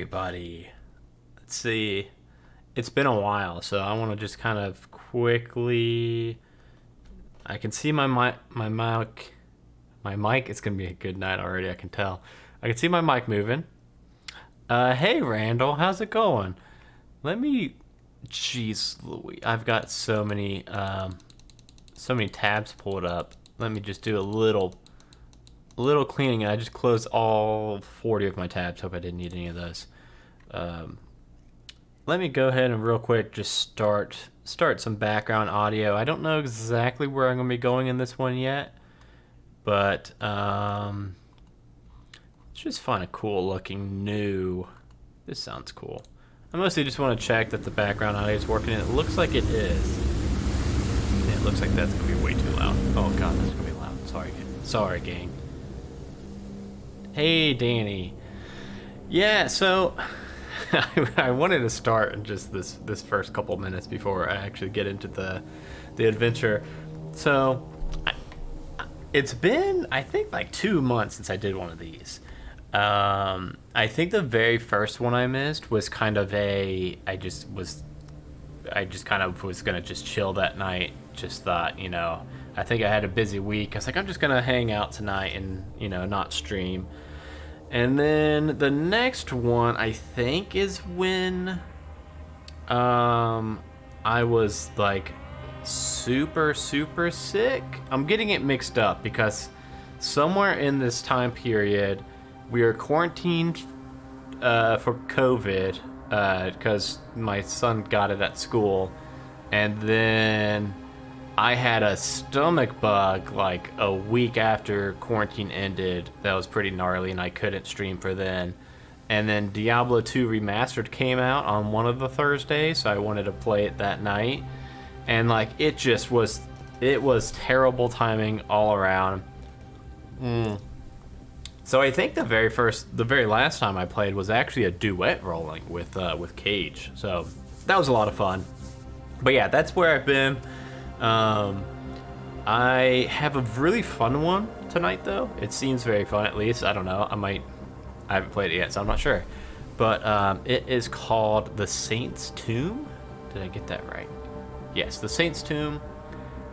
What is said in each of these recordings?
everybody. Let's see. It's been a while, so I want to just kind of quickly. I can see my mic. My mic. It's gonna be a good night already. I can tell. I can see my mic moving. Hey Randall, how's it going? Let me. Jeez, Louis, I've got so many tabs pulled up. Let me just do a little cleaning. I just closed all 40 of my tabs. Hope I didn't need any of those. Let me go ahead and real quick just start some background audio. I don't know exactly where I'm going to be going in this one yet, but let's just find a cool looking new. This sounds cool. I mostly just want to check that the background audio is working, and it looks like it is. It looks like that's going to be way too loud. Oh god, that's going to be loud. Sorry, gang. Hey, Danny. Yeah, so I wanted to start in just this first couple minutes before I actually get into the adventure. So it's been, I think, like 2 months since I did one of these. I think the very first one I missed was kind of I just kind of was gonna just chill that night. Just thought, I think I had a busy week. I was like, I'm just gonna hang out tonight and not stream. And then the next one, I think, is when I was like super sick. I'm getting it mixed up because somewhere in this time period we are quarantined for COVID because my son got it at school, and then I had a stomach bug like a week after quarantine ended that was pretty gnarly, and I couldn't stream for then. And then Diablo 2 Remastered came out on one of the Thursdays, so I wanted to play it that night. And like it was terrible timing all around. So I think the very last time I played was actually a duet rolling with Cage. So that was a lot of fun. But yeah, that's where I've been. I have a really fun one tonight, though. It seems very fun, at least. I don't know. I haven't played it yet, so I'm not sure. But it is called The Saint's Tomb. Did I get that right? Yes, The Saint's Tomb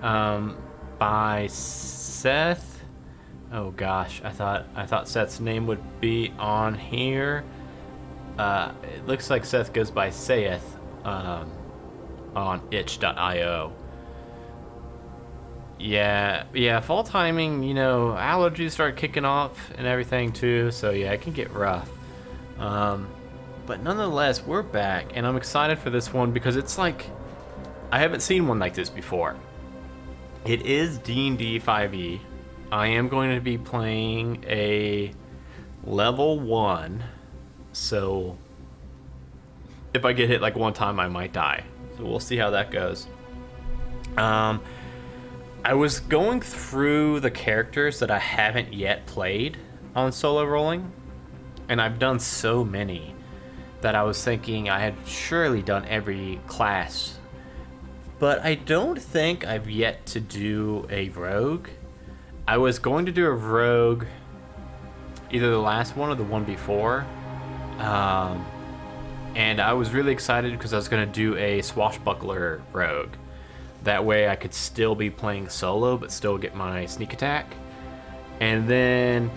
by Seth. Oh gosh, I thought Seth's name would be on here. It looks like Seth goes by Saith on itch.io. Yeah, fall timing, allergies start kicking off and everything too, so yeah, it can get rough. But nonetheless, we're back, and I'm excited for this one because it's like, I haven't seen one like this before. It is D&D 5e. I am going to be playing a level 1, so if I get hit like one time, I might die. So we'll see how that goes. I was going through the characters that I haven't yet played on solo rolling, and I've done so many that I was thinking I had surely done every class. But I don't think I've yet to do a rogue. I was going to do a rogue either the last one or the one before. And I was really excited because I was going to do a swashbuckler rogue. That way I could still be playing solo, but still get my sneak attack. And then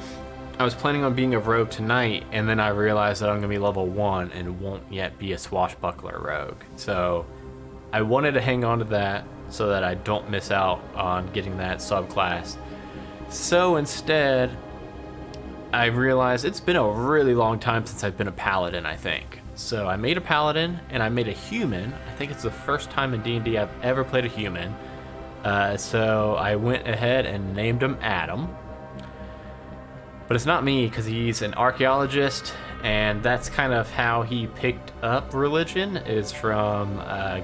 I was planning on being a rogue tonight, and then I realized that I'm going to be level 1 and won't yet be a swashbuckler rogue. So I wanted to hang on to that so that I don't miss out on getting that subclass. So instead, I realized it's been a really long time since I've been a paladin, I think. So I made a paladin, and I made a human. I think it's the first time in D&D I've ever played a human. So I went ahead and named him Adam. But it's not me, because he's an archaeologist, and that's kind of how he picked up religion, is from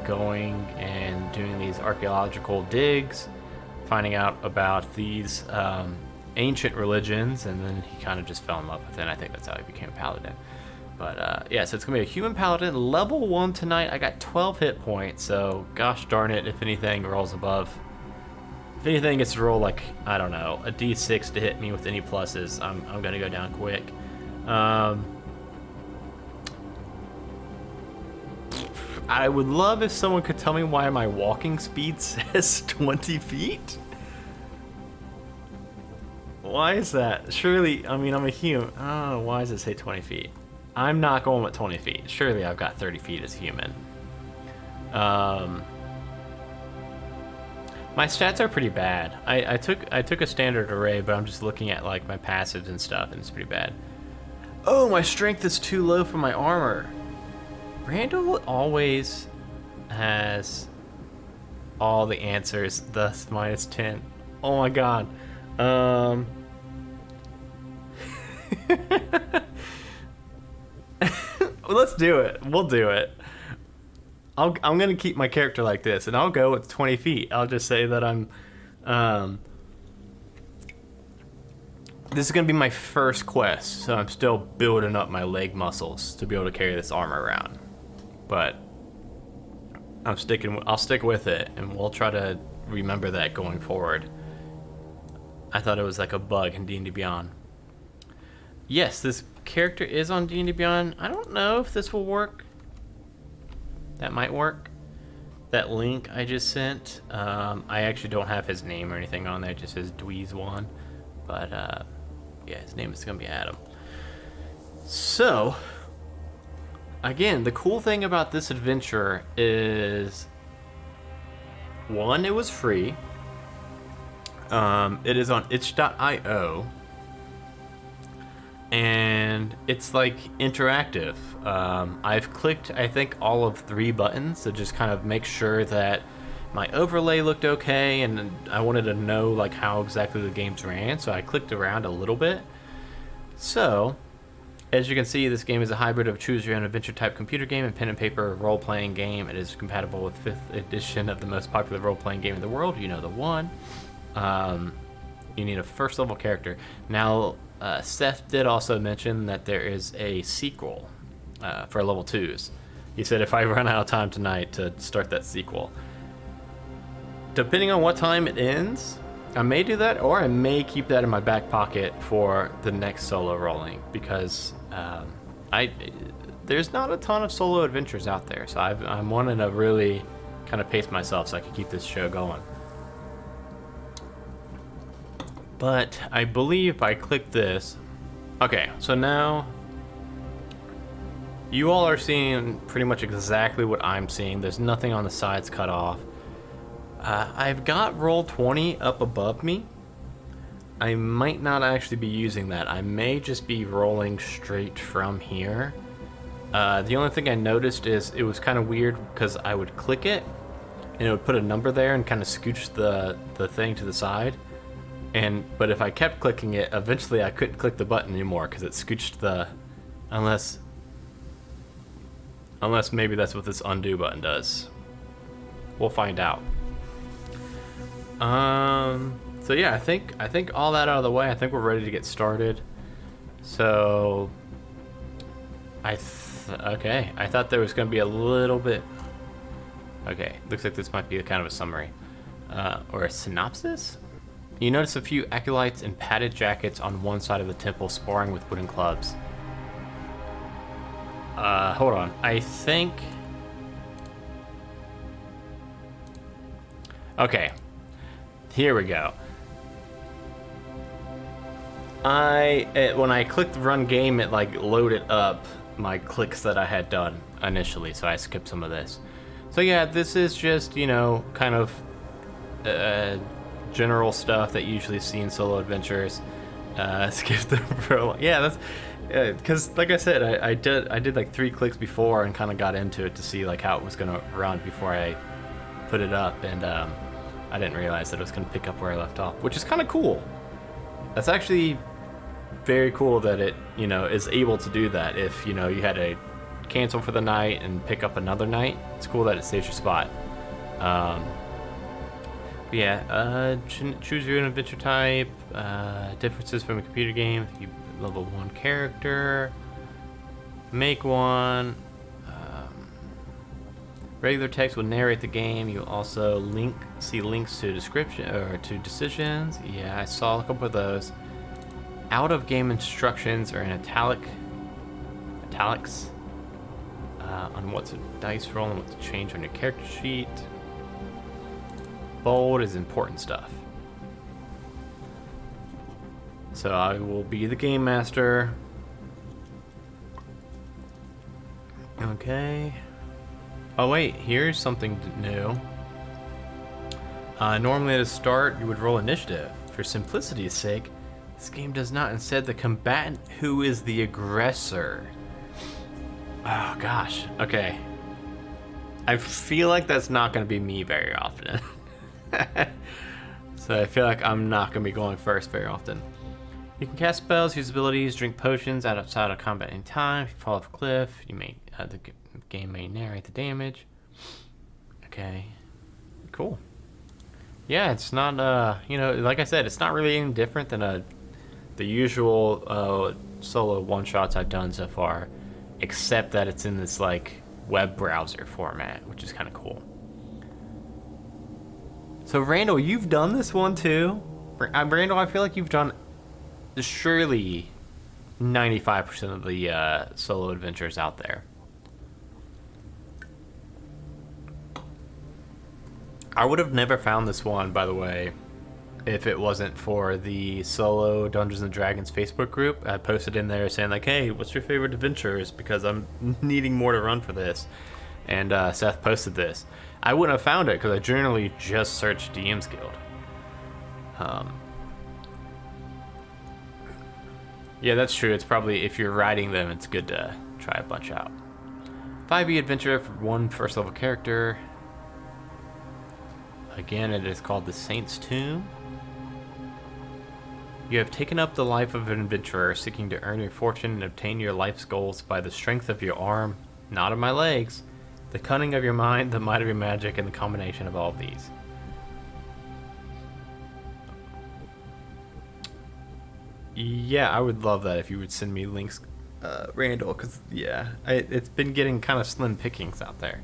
going and doing these archaeological digs, finding out about these ancient religions, and then he kind of just fell in love with it, and I think that's how he became a paladin. But yeah, so it's going to be a human paladin, level 1 tonight. I got 12 hit points, so gosh darn it, if anything rolls above. If anything gets to roll like, I don't know, a d6 to hit me with any pluses, I'm going to go down quick. I would love if someone could tell me why my walking speed says 20 feet. Why is that? Surely, I mean, I'm a human. Oh, why does it say 20 feet? I'm not going with 20 feet. Surely I've got 30 feet as a human. My stats are pretty bad. I took a standard array, but I'm just looking at like my passives and stuff, and it's pretty bad. Oh, my strength is too low for my armor. Randall always has all the answers, thus minus 10. Oh my god. Let's do it. We'll do it. I'm gonna keep my character like this, and I'll go with 20 feet. I'll just say that I'm. This is gonna be my first quest, so I'm still building up my leg muscles to be able to carry this armor around. But I'll stick with it, and we'll try to remember that going forward. I thought it was like a bug in D&D Beyond. Yes, this character is on D&D Beyond. I don't know if this will work. That might work. That link I just sent, I actually don't have his name or anything on there. It just says Dweez1. But, yeah, his name is going to be Adam. So, again, the cool thing about this adventure is, one, it was free. It is on itch.io. And it's like interactive. I've clicked, I think, all of 3 buttons to just kind of make sure that my overlay looked okay, and I wanted to know like how exactly the games ran, so I clicked around a little bit. So, as you can see, this game is a hybrid of choose-your-own adventure type computer game and pen and paper role-playing game. It is compatible with 5th edition of the most popular role-playing game in the world. You know, the one. You need a first-level character. Now, Seth did also mention that there is a sequel for level 2s. He said if I run out of time tonight to start that sequel. Depending on what time it ends, I may do that, or I may keep that in my back pocket for the next solo rolling, because there's not a ton of solo adventures out there, so I'm wanting to really kind of pace myself so I can keep this show going. But I believe if I click this... Okay, so now you all are seeing pretty much exactly what I'm seeing. There's nothing on the sides cut off. I've got Roll20 up above me. I might not actually be using that. I may just be rolling straight from here. The only thing I noticed is it was kind of weird because I would click it and it would put a number there and kind of scooch the thing to the side. But if I kept clicking it, eventually I couldn't click the button anymore because it scooched the... Unless maybe that's what this undo button does. We'll find out. So yeah, I think all that out of the way, I think we're ready to get started. So okay, I thought there was going to be a little bit... Okay, looks like this might be kind of a summary. Or a synopsis? You notice a few acolytes in padded jackets on one side of the temple sparring with wooden clubs. Hold on. I think... Okay. Here we go. When I clicked run game, it like loaded up my clicks that I had done initially, so I skipped some of this. So yeah, this is just, you know, kind of general stuff that you usually see in solo adventures. Skip the pro. Yeah, that's because like I said, I did like 3 clicks before and kind of got into it to see like how it was gonna run before I put it up, and I didn't realize that it was gonna pick up where I left off, which is kind of cool. That's actually very cool that it, you know, is able to do that. If, you know, you had to cancel for the night and pick up another night, it's cool that it saves your spot. But yeah, choose your own adventure type, differences from a computer game. You level 1 character, make one. Regular text will narrate the game. You'll also see links to description or to decisions. Yeah, I saw a couple of those. Out of game instructions are in italics. on what to dice roll and what to change on your character sheet. Bold is important stuff. So I will be the game master. Okay. Oh wait, here's something new. Normally at the start you would roll initiative. For simplicity's sake, this game does not. Instead, the combatant who is the aggressor. Oh gosh. Okay. I feel like that's not going to be me very often. So I feel like I'm not going to be going first very often. You can cast spells, use abilities, drink potions outside of combat any time. If you fall off a cliff, you may the game may narrate the damage. Okay. Cool. Yeah, it's not you know, like I said, it's not really any different than the usual solo one-shots I've done so far, except that it's in this like web browser format, which is kind of cool. So Randall, you've done this one too? Randall, I feel like you've done surely 95% of the solo adventures out there. I would have never found this one, by the way, if it wasn't for the solo Dungeons and Dragons Facebook group. I posted in there saying like, hey, what's your favorite adventures? Because I'm needing more to run for this. And Seth posted this. I wouldn't have found it because I generally just searched DM's Guild. Yeah, that's true. It's probably, if you're writing them, it's good to try a bunch out. 5e adventure for one first level character. Again, it is called the Saint's Tomb. You have taken up the life of an adventurer, seeking to earn your fortune and obtain your life's goals by the strength of your arm, not of my legs, the cunning of your mind, the might of your magic, and the combination of all of these. Yeah, I would love that if you would send me links, Randall, because, yeah, it's been getting kind of slim pickings out there.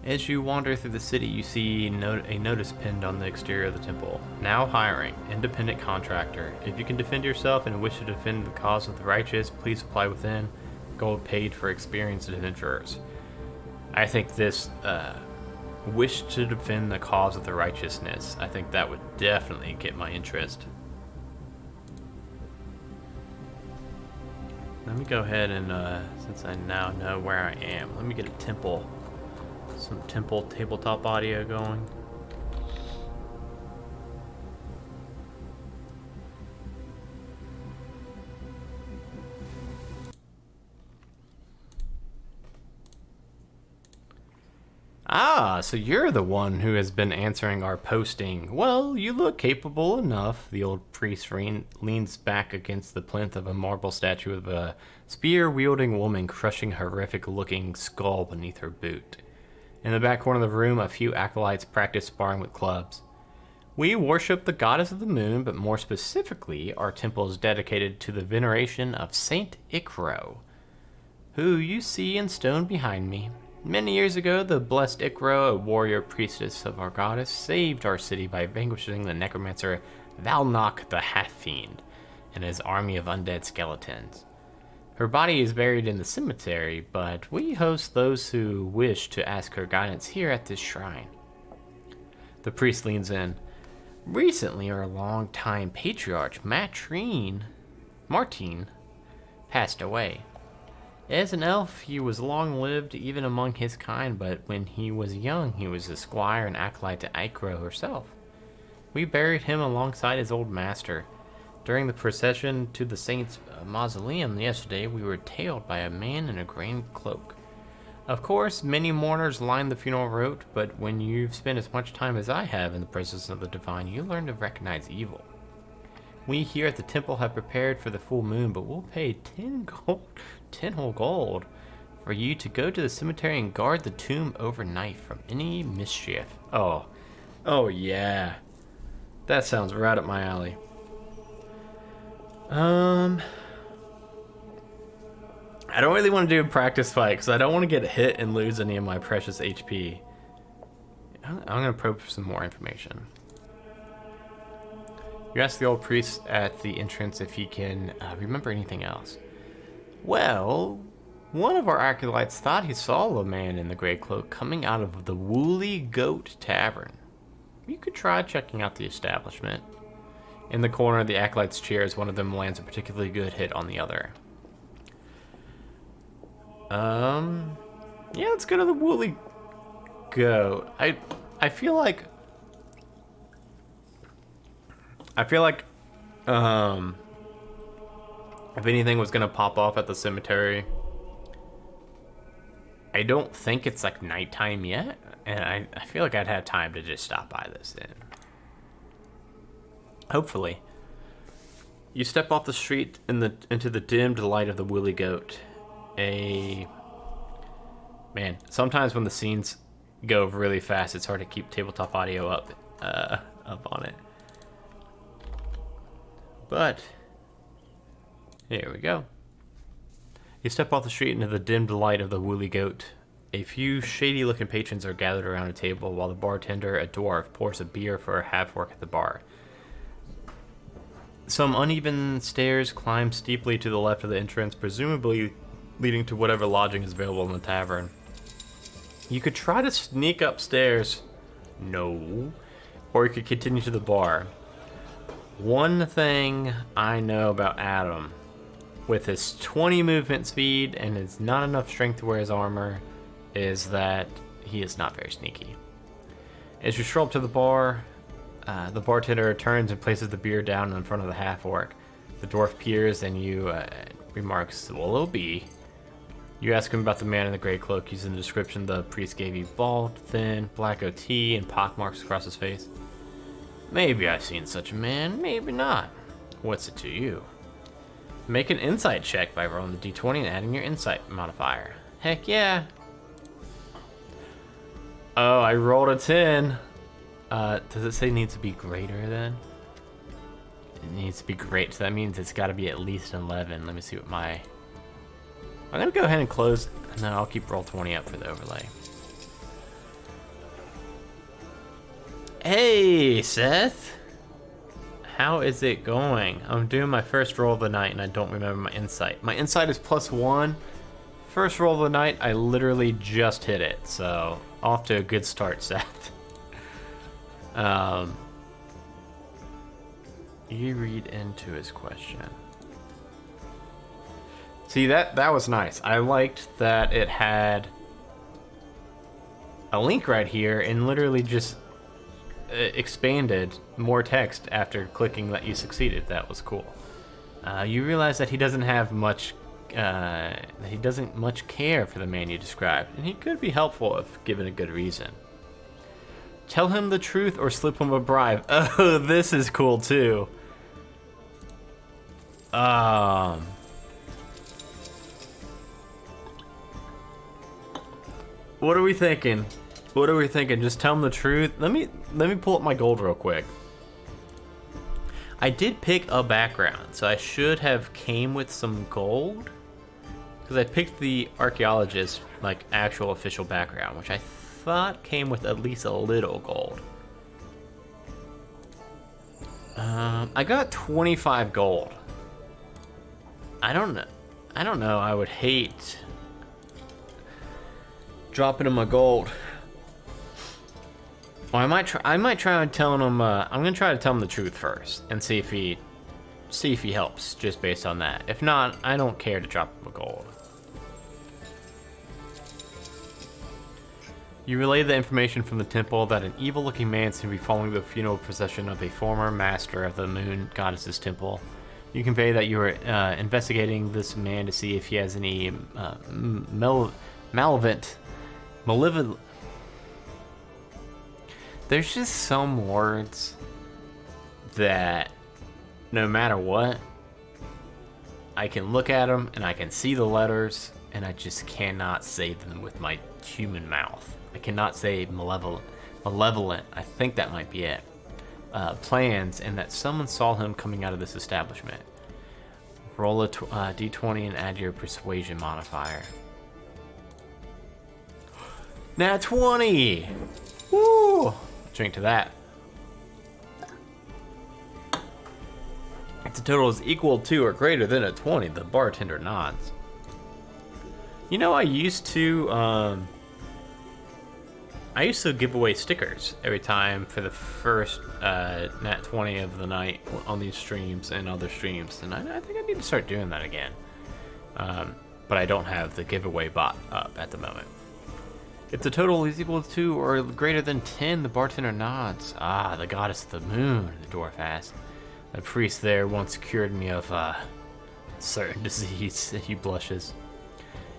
As you wander through the city, you see a notice pinned on the exterior of the temple. Now hiring, independent contractor. If you can defend yourself and wish to defend the cause of the righteous, please apply within. Gold paid for experienced adventurers. I think this, wish to defend the cause of the righteousness, I think that would definitely get my interest. Let me go ahead and, since I now know where I am, let me get a temple. Some temple tabletop audio going. Ah, so you're the one who has been answering our posting. Well, you look capable enough. The old priest leans back against the plinth of a marble statue of a spear-wielding woman crushing a horrific-looking skull beneath her boot. In the back corner of the room, a few acolytes practice sparring with clubs. We worship the goddess of the moon, but more specifically, our temple is dedicated to the veneration of Saint Icro, who you see in stone behind me. Many years ago, the blessed Icro, a warrior priestess of our goddess, saved our city by vanquishing the necromancer Valnok the Half-Fiend and his army of undead skeletons. Her body is buried in the cemetery, but we host those who wish to ask her guidance here at this shrine. The priest leans in. Recently, our longtime patriarch, Martine, passed away. As an elf, he was long-lived even among his kind, but when he was young, he was a squire and acolyte to Icro herself. We buried him alongside his old master. During the procession to the saint's mausoleum yesterday, we were tailed by a man in a green cloak. Of course, many mourners line the funeral route, but when you've spent as much time as I have in the presence of the divine, you learn to recognize evil. We here at the temple have prepared for the full moon, but we'll pay 10 whole gold for you to go to the cemetery and guard the tomb overnight from any mischief. Oh yeah. That sounds right up my alley. I don't really want to do a practice fight because I don't want to get hit and lose any of my precious HP. I'm going to probe for some more information. You ask the old priest at the entrance if he can remember anything else. Well, One of our acolytes thought he saw the man in the gray cloak coming out of the Woolly Goat Tavern. You could try checking out the establishment. In the corner of the acolyte's chairs, one of them lands a particularly good hit on the other. Yeah, let's go to the Woolly Goat. I feel like if anything was gonna pop off at the cemetery, I don't think it's like nighttime yet, and I feel like I'd have time to just stop by this inn. Hopefully. You step off the street into the dimmed light of the Woolly Goat. Man, sometimes when the scenes go really fast, it's hard to keep tabletop audio up on it. But here we go. You step off the street into the dimmed light of the Woolly Goat. A few shady-looking patrons are gathered around a table while the bartender, a dwarf, pours a beer for a half-orc at the bar. Some uneven stairs climb steeply to the left of the entrance, presumably leading to whatever lodging is available in the tavern. You could try to sneak upstairs. No. Or you could continue to the bar. One thing I know about Adam, with his 20 movement speed and his not enough strength to wear his armor, is that he is not very sneaky. As you stroll up to the bar, the bartender turns and places the beer down in front of the half-orc. The dwarf peers and you remarks, "Well, it'll be." You ask him about the man in the gray cloak, using the description the priest gave you: bald, thin, black goatee, and pockmarks across his face. "Maybe I've seen such a man, maybe not. What's it to you?" Make an insight check by rolling the d20 and adding your insight modifier. Heck yeah. Oh, I rolled a 10. Does it say needs to be greater then? It needs to be great, so that means it's got to be at least 11. Let me see what my... I'm going to go ahead and close, and then I'll keep roll 20 up for the overlay. Hey, Seth. How is it going? I'm doing my first roll of the night, and I don't remember my insight. My insight is +1. First roll of the night, I literally just hit it, so off to a good start, Seth. You read into his question. See, that was nice. I liked that it had a link right here and literally just expanded more text after clicking that you succeeded. That was cool. You realize that he doesn't have much he doesn't much care for the man you described, and he could be helpful if given a good reason. Tell him the truth or slip him a bribe. Oh, this is cool too. What are we thinking? What are we thinking? Just tell him the truth. Let me pull up my gold real quick. I did pick a background, so I should have came with some gold, because I picked the archaeologist, like, actual official background, which I thought came with at least a little gold. I got 25 gold. I don't know. I would hate dropping him my gold. Well, I might try and telling him. I'm gonna try to tell him the truth first and see if he helps, just based on that. If not, I don't care to drop him a gold. You relay the information from the temple that an evil-looking man seems to be following the funeral procession of a former master of the moon goddess's temple. You convey that you are investigating this man to see if he has any malevolent. There's just some words that, no matter what, I can look at them and I can see the letters, and I just cannot say them with my human mouth. I cannot say malevolent. I think that might be it. Plans, and that someone saw him coming out of this establishment. Roll a d20 and add your persuasion modifier. Nat 20! Woo! Drink to that. If the total is equal to or greater than a 20, the bartender nods. You know, I used to give away stickers every time for the first Nat 20 of the night on these streams and other streams, and I think I need to start doing that again. But I don't have the giveaway bot up at the moment. If the total is equal to or greater than 10, the bartender nods. Ah, the goddess of the moon, the dwarf asks. The priest there once cured me of a certain disease. He blushes.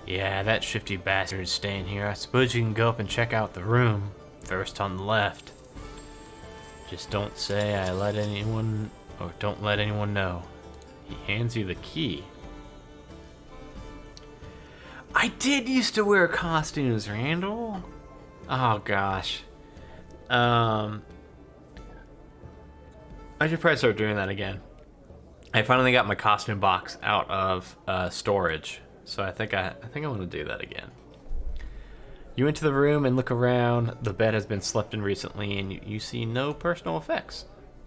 Yeah, that shifty bastard is staying here. I suppose you can go up and check out the room. First on the left. Just don't say I let anyone, or don't let anyone know. He hands you the key. I did used to wear costumes, Randall. Oh gosh. I should probably start doing that again. I finally got my costume box out of storage. So I think I want to do that again. You enter the room and look around. The bed has been slept in recently, and you see no personal effects.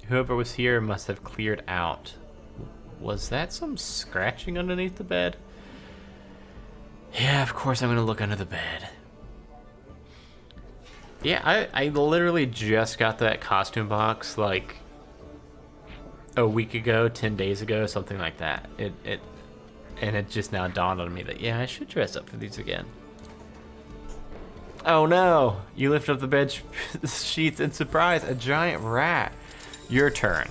Whoever was here must have cleared out. Was that some scratching underneath the bed? Yeah, of course I'm gonna look under the bed. Yeah, I literally just got that costume box like a week ago, 10 days ago, something like that. And it just now dawned on me that, yeah, I should dress up for these again. Oh no! You lift up the bed sheets and surprise, a giant rat. Your turn.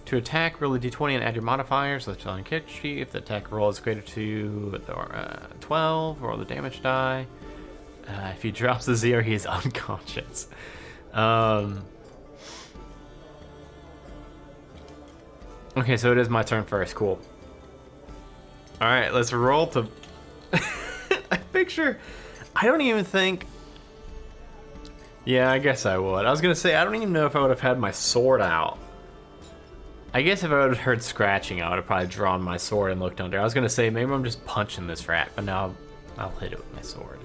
To attack, roll a d20 and add your modifiers. Lift on kick sheet. If the attack roll is greater to 12, roll the damage die. If he drops a 0, he is unconscious. Okay, so it is my turn first. Cool. Alright, let's roll to... I picture... I don't even think... Yeah, I guess I would. I was gonna say, I don't even know if I would have had my sword out. I guess if I would have heard scratching, I would have probably drawn my sword and looked under. I was gonna say, maybe I'm just punching this rat, but now I'll hit it with my sword.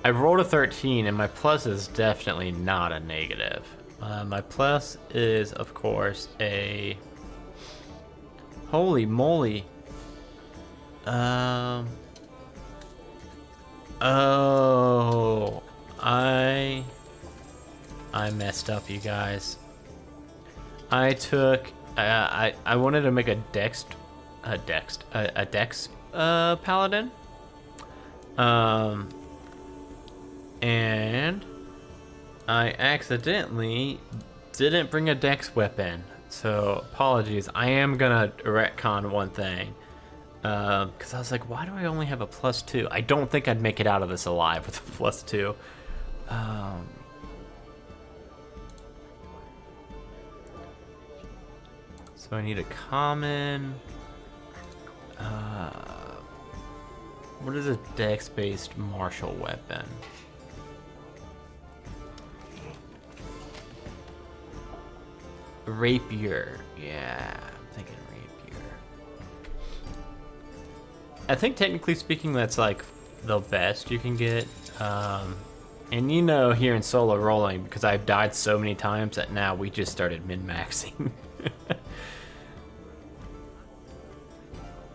I've rolled a 13, and my plus is definitely not a negative. My plus is, of course, a... Holy moly. Oh, I messed up, you guys. I took I wanted to make a dex paladin. And I accidentally didn't bring a dex weapon. So, apologies. I am gonna retcon one thing. Because I was like, why do I only have a +2? I don't think I'd make it out of this alive with a +2. So I need a common. What is a dex-based martial weapon? Rapier. Yeah, I'm thinking rapier. I think technically speaking, that's like the best you can get. And you know, here in solo rolling, because I've died so many times that now we just started min-maxing.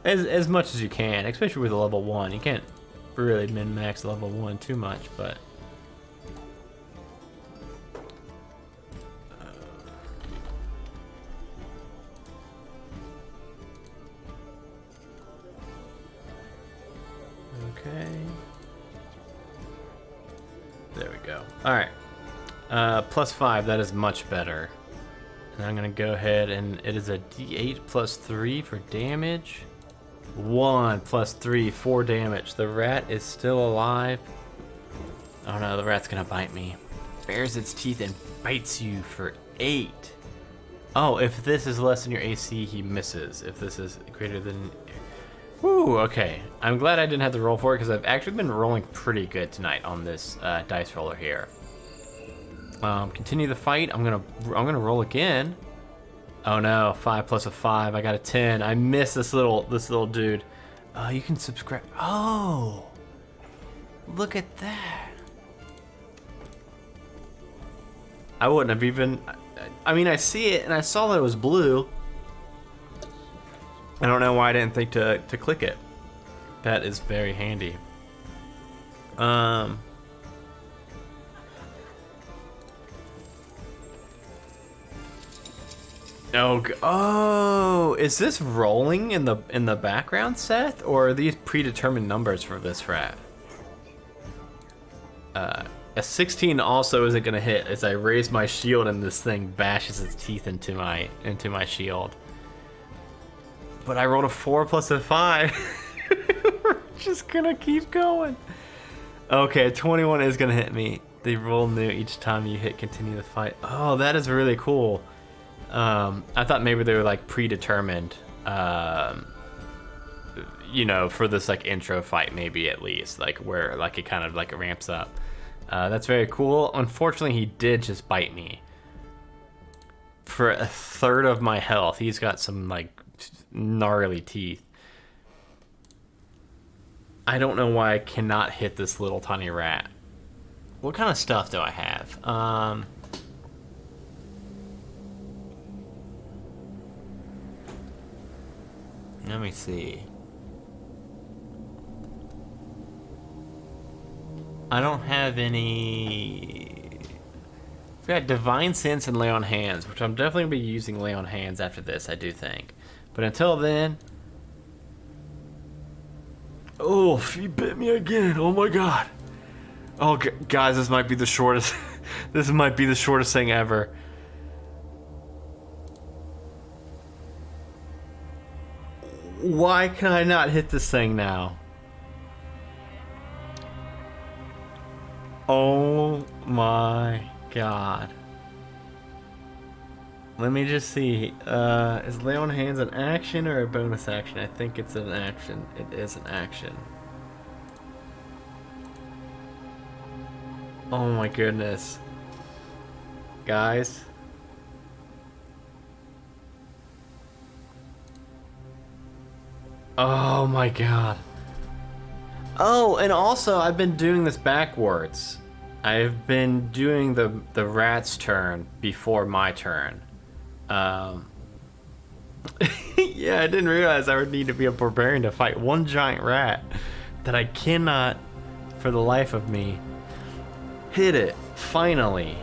as much as you can, especially with a level 1. You can't really min-max level 1 too much, but... Okay. There we go. Alright. +5, that is much better. And I'm gonna go ahead and it is a D8 +3 for damage. 1 +3, 4 damage. The rat is still alive. Oh no, the rat's gonna bite me. Bares its teeth and bites you for 8. Oh, if this is less than your AC, he misses. If this is greater than... Woo, okay. I'm glad I didn't have to roll for it because I've actually been rolling pretty good tonight on this dice roller here. Continue the fight. I'm gonna roll again. Oh no, 5 plus a 5. I got a 10. I missed this little dude. You can subscribe. Oh, look at that. I wouldn't have even. I mean, I see it and I saw that it was blue. I don't know why I didn't think to click it. That is very handy. Oh, is this rolling in the background, Seth, or are these predetermined numbers for this rat? A 16 also isn't gonna hit as I raise my shield and this thing bashes its teeth into my shield. But I rolled a 4 plus a 5. We're just gonna keep going. Okay, 21 is gonna hit me. They roll new each time you hit continue the fight. Oh, that is really cool. I thought maybe they were like predetermined, you know, for this like intro fight, maybe at least, like where like it kind of like ramps up. That's very cool. Unfortunately, he did just bite me for a third of my health. He's got some like gnarly teeth. I don't know why I cannot hit this little tiny rat. What kind of stuff do I have? Let me see. I don't have any... I've got Divine Sense and Lay on Hands, which I'm definitely going to be using Lay on Hands after this, I do think. But until then... Oh, he bit me again. Oh my god. Oh, guys, this might be the shortest... this might be the shortest thing ever. Why can I not hit this thing now? Oh my god. Let me just see. Is Lay on Hands an action or a bonus action? I think it's an action. It is an action. Oh my goodness. Guys. Oh my god. Oh, and also I've been doing this backwards. I've been doing the rat's turn before my turn. Yeah, I didn't realize I would need to be a barbarian to fight one giant rat that I cannot, for the life of me, hit it. Finally.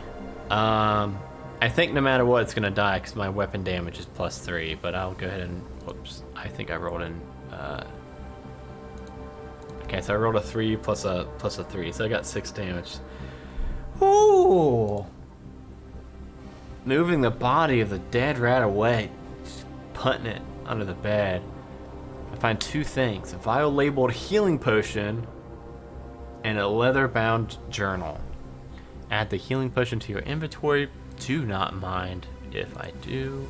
I think no matter what, it's gonna die because my weapon damage is +3. But I'll go ahead and whoops. I think I rolled in. Okay, so I rolled a 3 plus a 3, so I got 6 damage. Ooh! Moving the body of the dead rat away, just putting it under the bed. I find 2 things: a vial labeled healing potion and a leather-bound journal. Add the healing potion to your inventory. Do not mind if I do.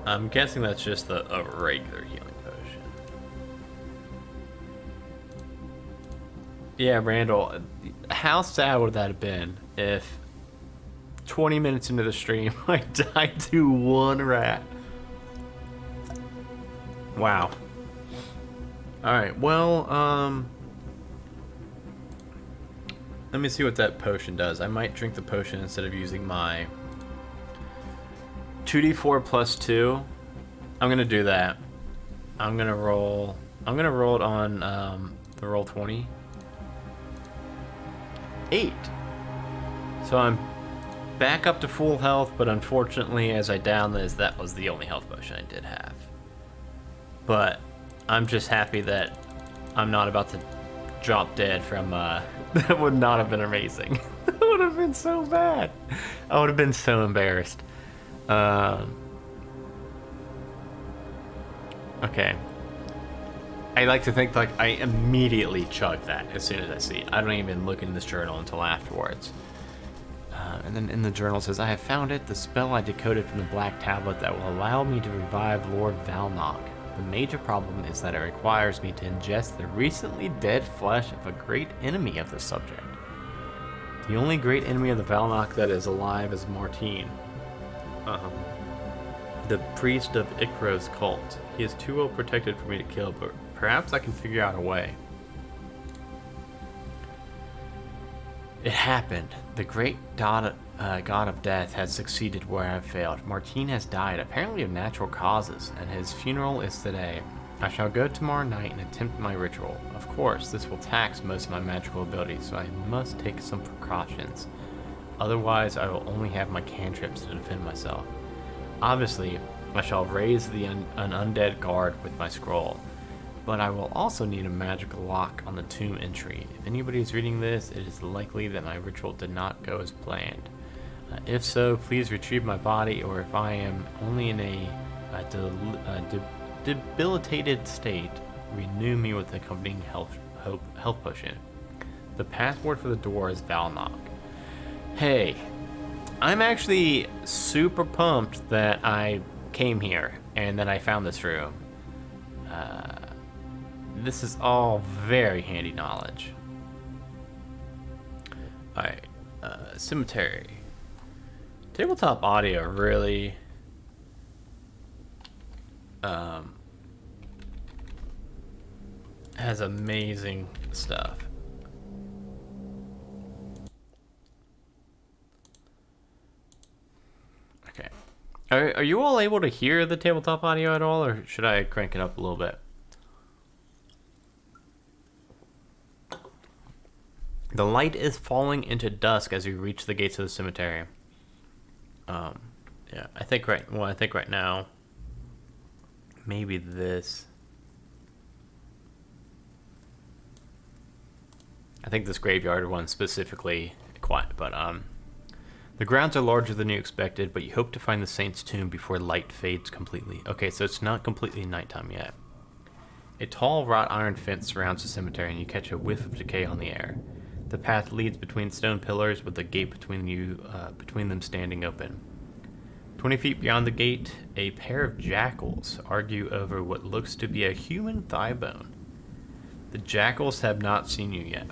I'm guessing that's just a regular healing potion. Yeah, Randall, how sad would that have been if 20 minutes into the stream I died to one rat? Wow. Alright, well, let me see what that potion does. I might drink the potion instead of using my 2d4 plus 2. I'm gonna do that. I'm gonna roll it on the roll 20. 8. So I'm back up to full health, but unfortunately, as I down this, that was the only health potion I did have. But I'm just happy that I'm not about to drop dead from. That would not have been amazing. That would have been so bad. I would have been so embarrassed. Okay. I like to think like I immediately chug that as soon as I see it. I don't even look in this journal until afterwards. And then in the journal it says, I have found it, the spell I decoded from the black tablet that will allow me to revive Lord Valnock. The major problem is that it requires me to ingest the recently dead flesh of a great enemy of the subject. The only great enemy of the Valnock that is alive is Martine. The priest of Ikro's cult. He is too well protected for me to kill, but perhaps I can figure out a way. It happened. The great god of death, has succeeded where I've failed. Martin has died, apparently of natural causes, and his funeral is today. I shall go tomorrow night and attempt my ritual. Of course, this will tax most of my magical abilities, so I must take some precautions. Otherwise, I will only have my cantrips to defend myself. Obviously, I shall raise an undead guard with my scroll, but I will also need a magical lock on the tomb entry. If anybody is reading this, it is likely that my ritual did not go as planned. If so, please retrieve my body, or if I am only in a debilitated state, renew me with the accompanying health potion. The password for the door is Valnok. Hey, I'm actually super pumped that I came here and that I found this room. This is all very handy knowledge. Alright, cemetery. Tabletop audio really has amazing stuff. Okay. Are you all able to hear the tabletop audio at all, or should I crank it up a little bit? The light is falling into dusk as we reach the gates of the cemetery. Yeah, I think right now, maybe this. I think this graveyard one specifically quiet, but the grounds are larger than you expected, but you hope to find the saint's tomb before light fades completely. Okay, so it's not completely nighttime yet. A tall wrought iron fence surrounds the cemetery, and you catch a whiff of decay on the air. The path leads between stone pillars, with the gate between them standing open. 20 feet beyond the gate, a pair of jackals argue over what looks to be a human thigh bone. The jackals have not seen you yet.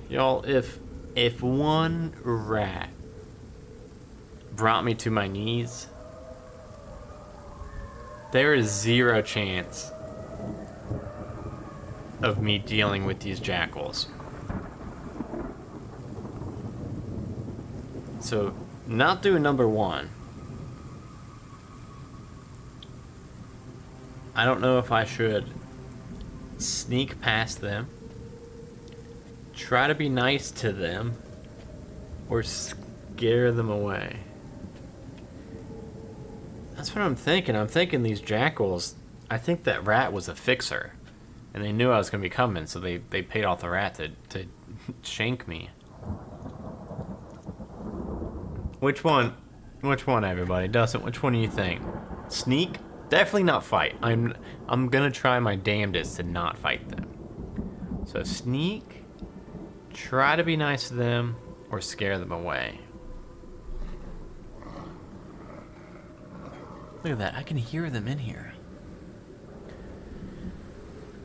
Y'all, if one rat brought me to my knees, there is zero chance of me dealing with these jackals. So, not doing number one. I don't know if I should sneak past them, try to be nice to them, or scare them away. That's what I'm thinking. I'm thinking these jackals, I think that rat was a fixer. And they knew I was going to be coming, so they paid off the rat to shank me. Which one, everybody? Dustin, which one do you think? Sneak? Definitely not fight. I'm going to try my damnedest to not fight them. So sneak, try to be nice to them, or scare them away. Look at that. I can hear them in here.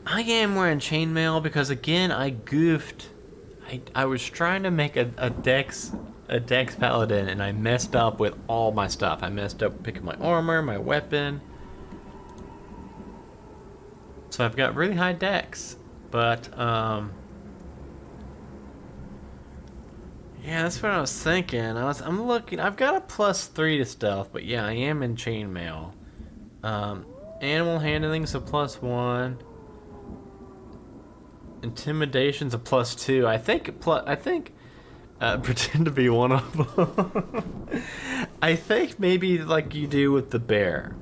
I am wearing chainmail because, again, I goofed. I was trying to make a dex paladin, and I messed up with all my stuff. I messed up picking my armor, my weapon. So I've got really high dex, but yeah, that's what I was thinking. I'm looking. I've got a +3 to stealth, but yeah, I am in chainmail. Animal handling's a +1. Intimidation's a +2. I think pretend to be one of them. I think maybe like you do with the bear.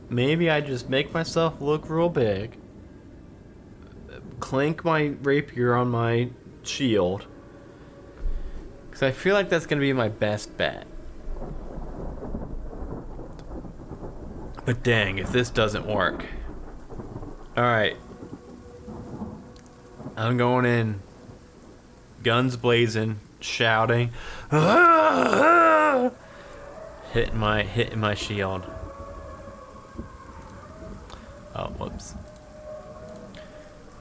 Maybe I just make myself look real big, clink my rapier on my shield, because I feel like that's going to be my best bet. But dang, if this doesn't work. Alright. I'm going in, guns blazing, shouting, hitting my shield. Oh, whoops.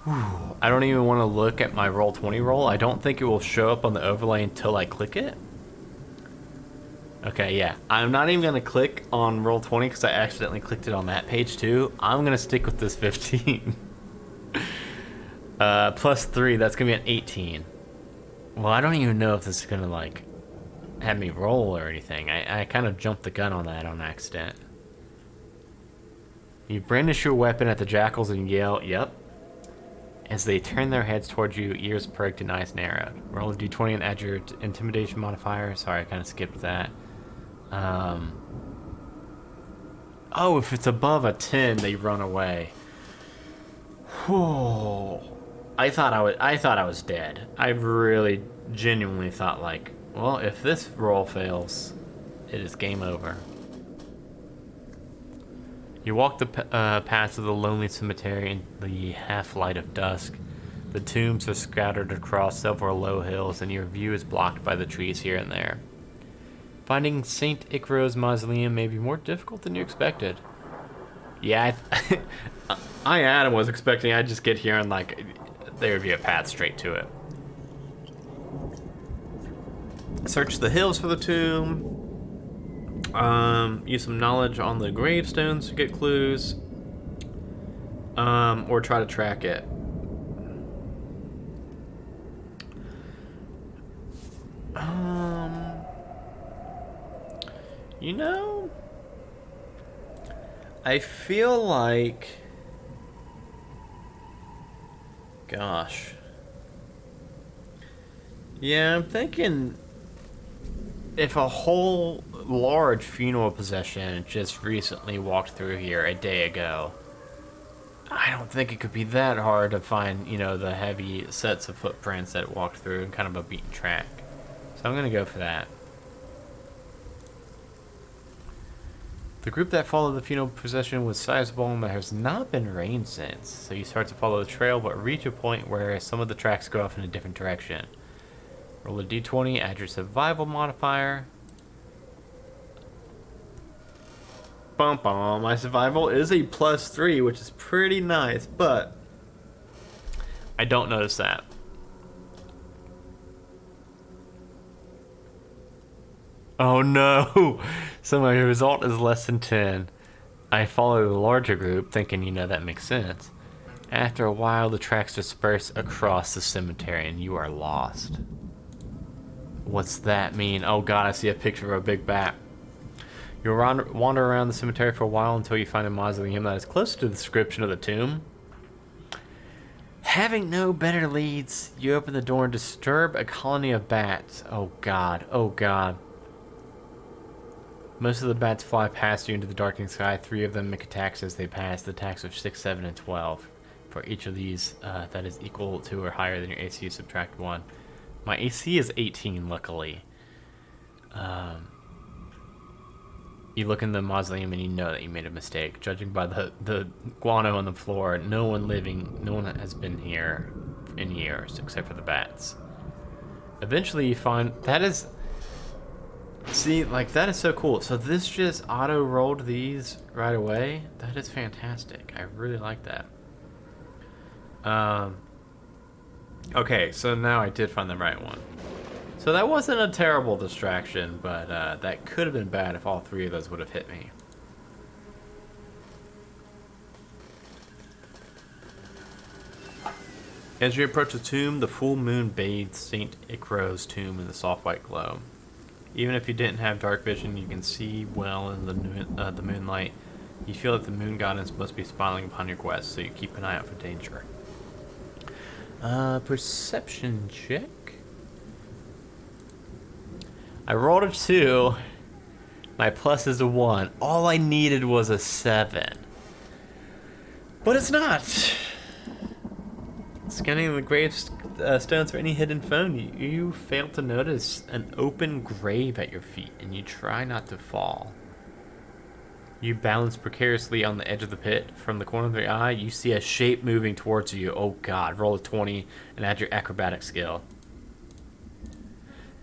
Whew. I don't even want to look at my Roll20 roll. I don't think it will show up on the overlay until I click it. Okay, yeah. I'm not even going to click on Roll20 because I accidentally clicked it on that page too. I'm going to stick with this 15. +3, that's gonna be an 18. Well, I don't even know if this is gonna, like, have me roll or anything. I kind of jumped the gun on that on accident. You brandish your weapon at the jackals and yell, "Yep." As they turn their heads towards you, ears perked and eyes narrowed. Roll a d20 and add your intimidation modifier. Sorry, I kind of skipped that. Oh, if it's above a 10, they run away. Whew. I thought I was dead. I really genuinely thought, like, well, if this roll fails, it is game over. You walk the paths of the lonely cemetery in the half-light of dusk. The tombs are scattered across several low hills, and your view is blocked by the trees here and there. Finding St. Icro's mausoleum may be more difficult than you expected. Yeah, I Adam was expecting I'd just get here and, like, there would be a path straight to it. Search the hills for the tomb. Use some knowledge on the gravestones to get clues. Or try to track it. You know, I feel like, gosh. Yeah, I'm thinking if a whole large funeral procession just recently walked through here a day ago, I don't think it could be that hard to find, you know, the heavy sets of footprints that walked through and kind of a beaten track. So I'm gonna go for that. The group that followed the funeral procession was sizable and there has not been rain since, so you start to follow the trail but reach a point where some of the tracks go off in a different direction. Roll a d20, add your survival modifier. Bum bum, my survival is a +3, which is pretty nice, but I don't notice that. Oh no! So my result is less than 10. I follow the larger group, thinking, you know, that makes sense. After a while, the tracks disperse across the cemetery and you are lost. What's that mean? Oh god, I see a picture of a big bat. You'll wander around the cemetery for a while until you find a mausoleum that is close to the description of the tomb. Having no better leads, you open the door and disturb a colony of bats. Oh god, oh god. Most of the bats fly past you into the darkening sky. 3 of them make attacks as they pass. The attacks are 6, 7, and 12. For each of these, that is equal to or higher than your AC, subtract 1. My AC is 18, luckily. You look in the mausoleum and you know that you made a mistake. Judging by the guano on the floor, no one has been here in years, except for the bats. Eventually you find, that is... See, like, that is so cool. So this just auto-rolled these right away? That is fantastic. I really like that. Okay, so now I did find the right one. So that wasn't a terrible distraction, but that could have been bad if all 3 of those would have hit me. As you approach the tomb, the full moon bathes St. Icro's tomb in the soft white glow. Even if you didn't have dark vision, you can see well in the moonlight. You feel that the moon goddess must be smiling upon your quest, so you keep an eye out for danger. Perception check. I rolled a 2. My plus is a 1. All I needed was a 7. But it's not. Scanning the gravestones for any hidden phone, you fail to notice an open grave at your feet, and you try not to fall. You balance precariously on the edge of the pit. From the corner of your eye, you see a shape moving towards you. Oh god, roll a 20 and add your acrobatic skill.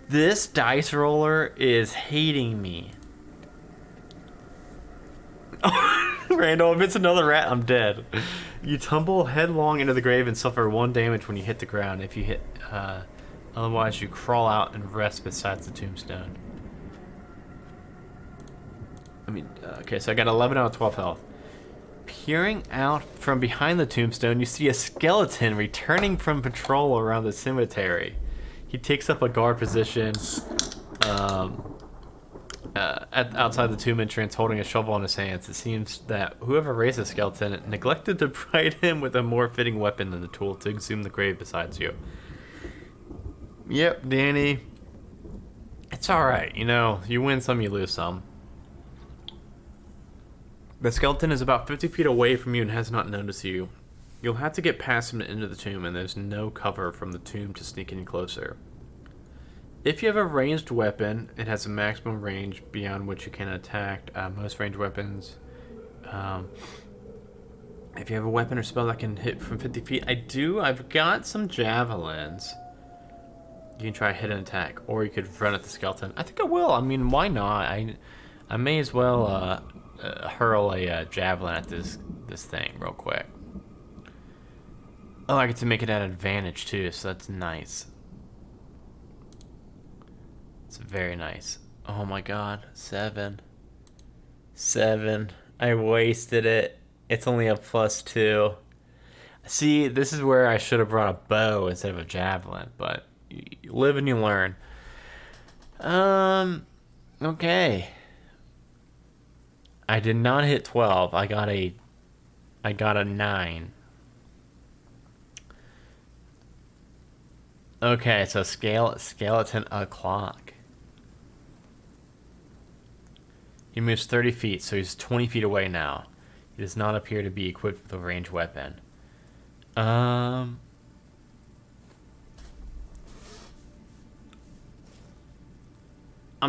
This dice roller is hating me. Randall, if it's another rat, I'm dead. You tumble headlong into the grave and suffer 1 damage when you hit the ground. If you hit, otherwise you crawl out and rest beside the tombstone. Okay, so I got 11 out of 12 health. Peering out from behind the tombstone, you see a skeleton returning from patrol around the cemetery. He takes up a guard position outside the tomb entrance, holding a shovel in his hands. It seems that whoever raised the skeleton neglected to provide him with a more fitting weapon than the tool to exhume the grave besides you. Yep, Danny. It's alright, you know, you win some, you lose some. The skeleton is about 50 feet away from you and has not noticed you. You'll have to get past him to enter the tomb, and there's no cover from the tomb to sneak any closer. If you have a ranged weapon, it has a maximum range beyond which you can attack. Most ranged weapons. If you have a weapon or spell that can hit from 50 feet, I've got some javelins. You can try a hit and attack, or you could run at the skeleton. I think I will. I mean, why not? I may as well hurl a javelin at this thing real quick. Oh, I get to make it at advantage too, so that's nice. It's very nice. Oh my god, 7. I wasted it. It's only a +2. See, this is where I should have brought a bow instead of a javelin, but you live and you learn. Okay. I did not hit 12. I got a 9. Okay, so skeleton o'clock. He moves 30 feet, so he's 20 feet away now. He does not appear to be equipped with a ranged weapon. I'm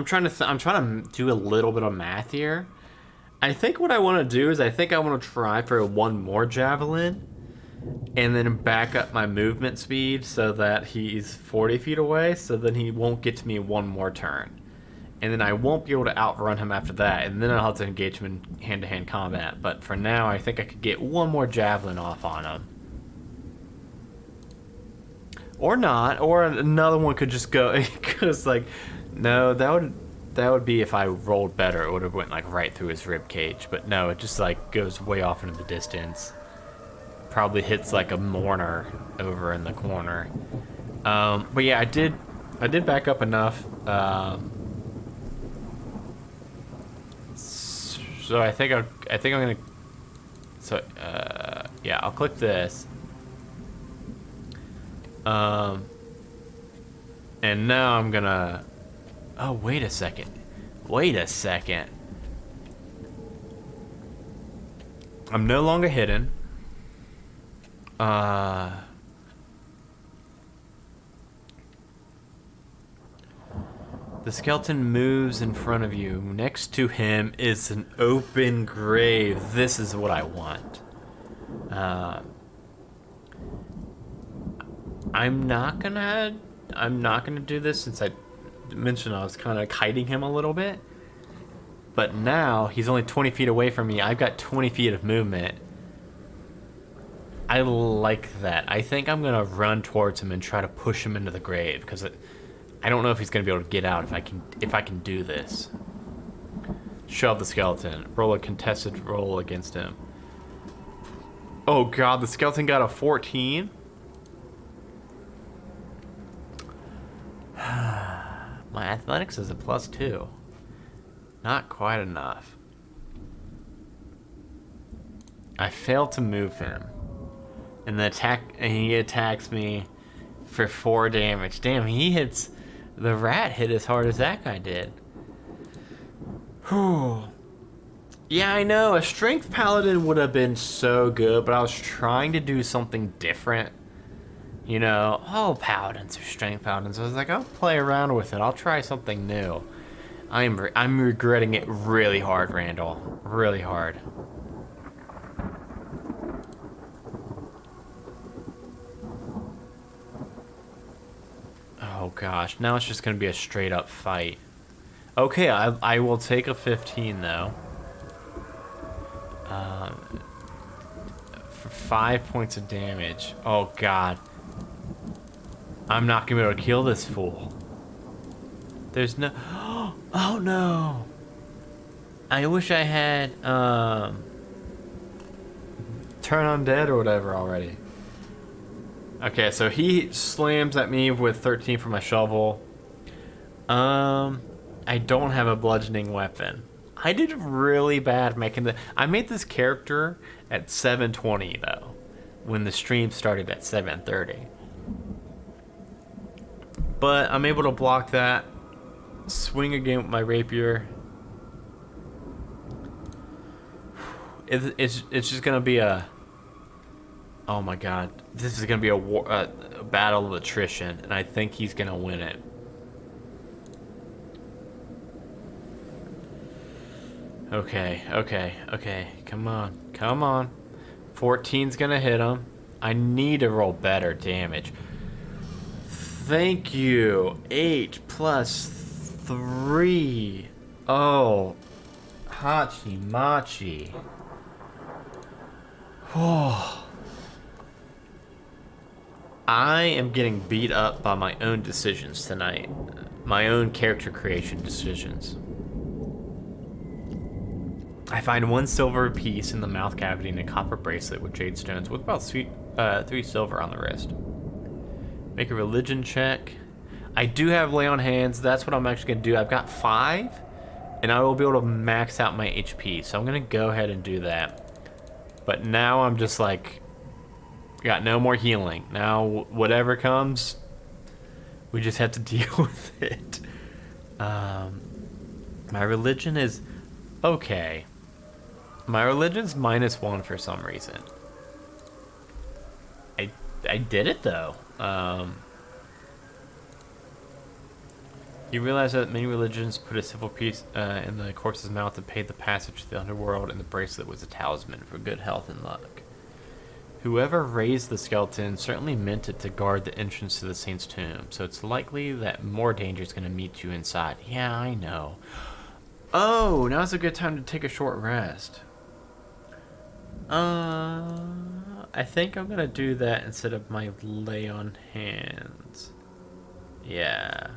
trying to do a little bit of math here. I think what I want to do is I want to try for one more javelin and then back up my movement speed so that he's 40 feet away, so then he won't get to me one more turn. And then I won't be able to outrun him after that, and then I'll have to engage him in hand-to-hand combat. But for now, I think I could get one more javelin off on him. Or not, or another one could just go, because like, no, that would be if I rolled better. It would have went like right through his rib cage, but no, it just like goes way off into the distance. Probably hits like a mourner over in the corner. But yeah, I did back up enough. So I think I'm gonna. So yeah, I'll click this. And now I'm gonna. Oh, wait a second. I'm no longer hidden. The skeleton moves in front of you. Next to him is an open grave. This is what I want. I'm not gonna do this since I mentioned I was kind of kiting him a little bit. But now he's only 20 feet away from me. I've got 20 feet of movement. I like that. I think I'm gonna run towards him and try to push him into the grave because I don't know if he's gonna be able to get out if I can do this. Shove the skeleton. Roll a contested roll against him. Oh god, the skeleton got a 14. My athletics is a +2. Not quite enough. I failed to move him. And he attacks me for 4 damage. Damn, the rat hit as hard as that guy did. Whew. Yeah, I know, a strength paladin would have been so good, but I was trying to do something different. You know, all paladins are strength paladins. I was like, I'll play around with it. I'll try something new. I'm regretting it really hard, Randall. Really hard. Oh gosh, now it's just gonna be a straight up fight. Okay, I will take a 15 though. For 5 points of damage. Oh god. I'm not gonna be able to kill this fool. There's no. Oh no. I wish I had turn undead or whatever already. Okay, so he slams at me with 13 for my shovel. I don't have a bludgeoning weapon. I did really bad making I made this character at 7:20 though, when the stream started at 7:30. But I'm able to block that. Swing again with my rapier. It's just gonna be a. Oh my god, this is gonna be a battle of attrition, and I think he's gonna win it. Okay. Come on. 14's gonna hit him. I need to roll better damage. Thank you. 8 plus 3. Oh. Hachi Machi. Oh. I am getting beat up by my own decisions tonight. My own character creation decisions. I find 1 silver piece in the mouth cavity and a copper bracelet with jade stones with about 3 silver on the wrist. Make a religion check. I do have lay on hands. That's what I'm actually going to do. I've got 5, and I will be able to max out my HP. So I'm going to go ahead and do that. But now I'm just like, got no more healing. Now whatever comes, we just have to deal with it. My religion is okay. My religion's -1 for some reason. I did it though. You realize that many religions put a silver piece in the corpse's mouth to pay the passage to the underworld, and the bracelet was a talisman for good health and luck. Whoever raised the skeleton certainly meant it to guard the entrance to the saint's tomb, so it's likely that more danger is going to meet you inside. Yeah, I know. Oh, now's a good time to take a short rest. I think I'm going to do that instead of my lay on hands. Yeah,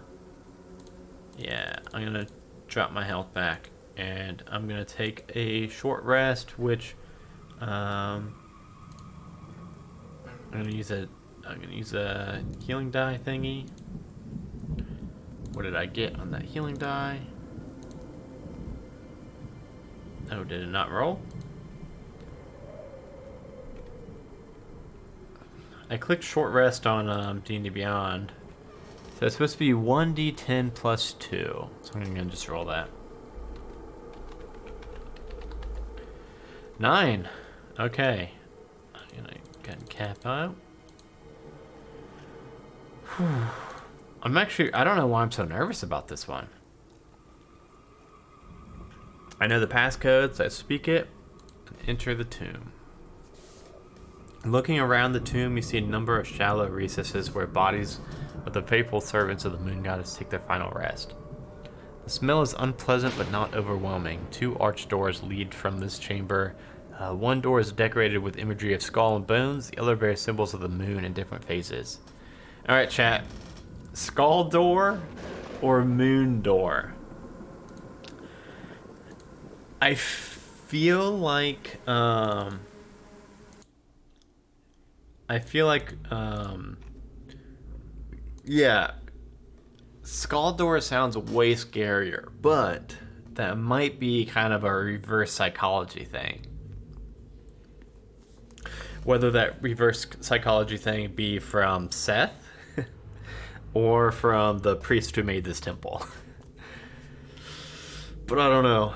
I'm going to drop my health back, and I'm going to take a short rest, which, I'm gonna use a healing die thingy. What did I get on that healing die? Oh, did it not roll? I clicked short rest on D&D Beyond. So it's supposed to be 1d10 plus 2. So I'm gonna just roll that. 9. Okay. I'm gonna go ahead and cap out. I don't know why I'm so nervous about this one. I know the passcodes, I speak it, and enter the tomb. Looking around the tomb, you see a number of shallow recesses where bodies of the faithful servants of the moon goddess take their final rest. The smell is unpleasant but not overwhelming. 2 arched doors lead from this chamber. One door is decorated with imagery of skull and bones. The other bears symbols of the moon in different phases. Alright, chat. Skull door or moon door? I feel like, yeah, skull door sounds way scarier, but that might be kind of a reverse psychology thing. Whether that reverse psychology thing be from Seth or from the priest who made this temple. But I don't know.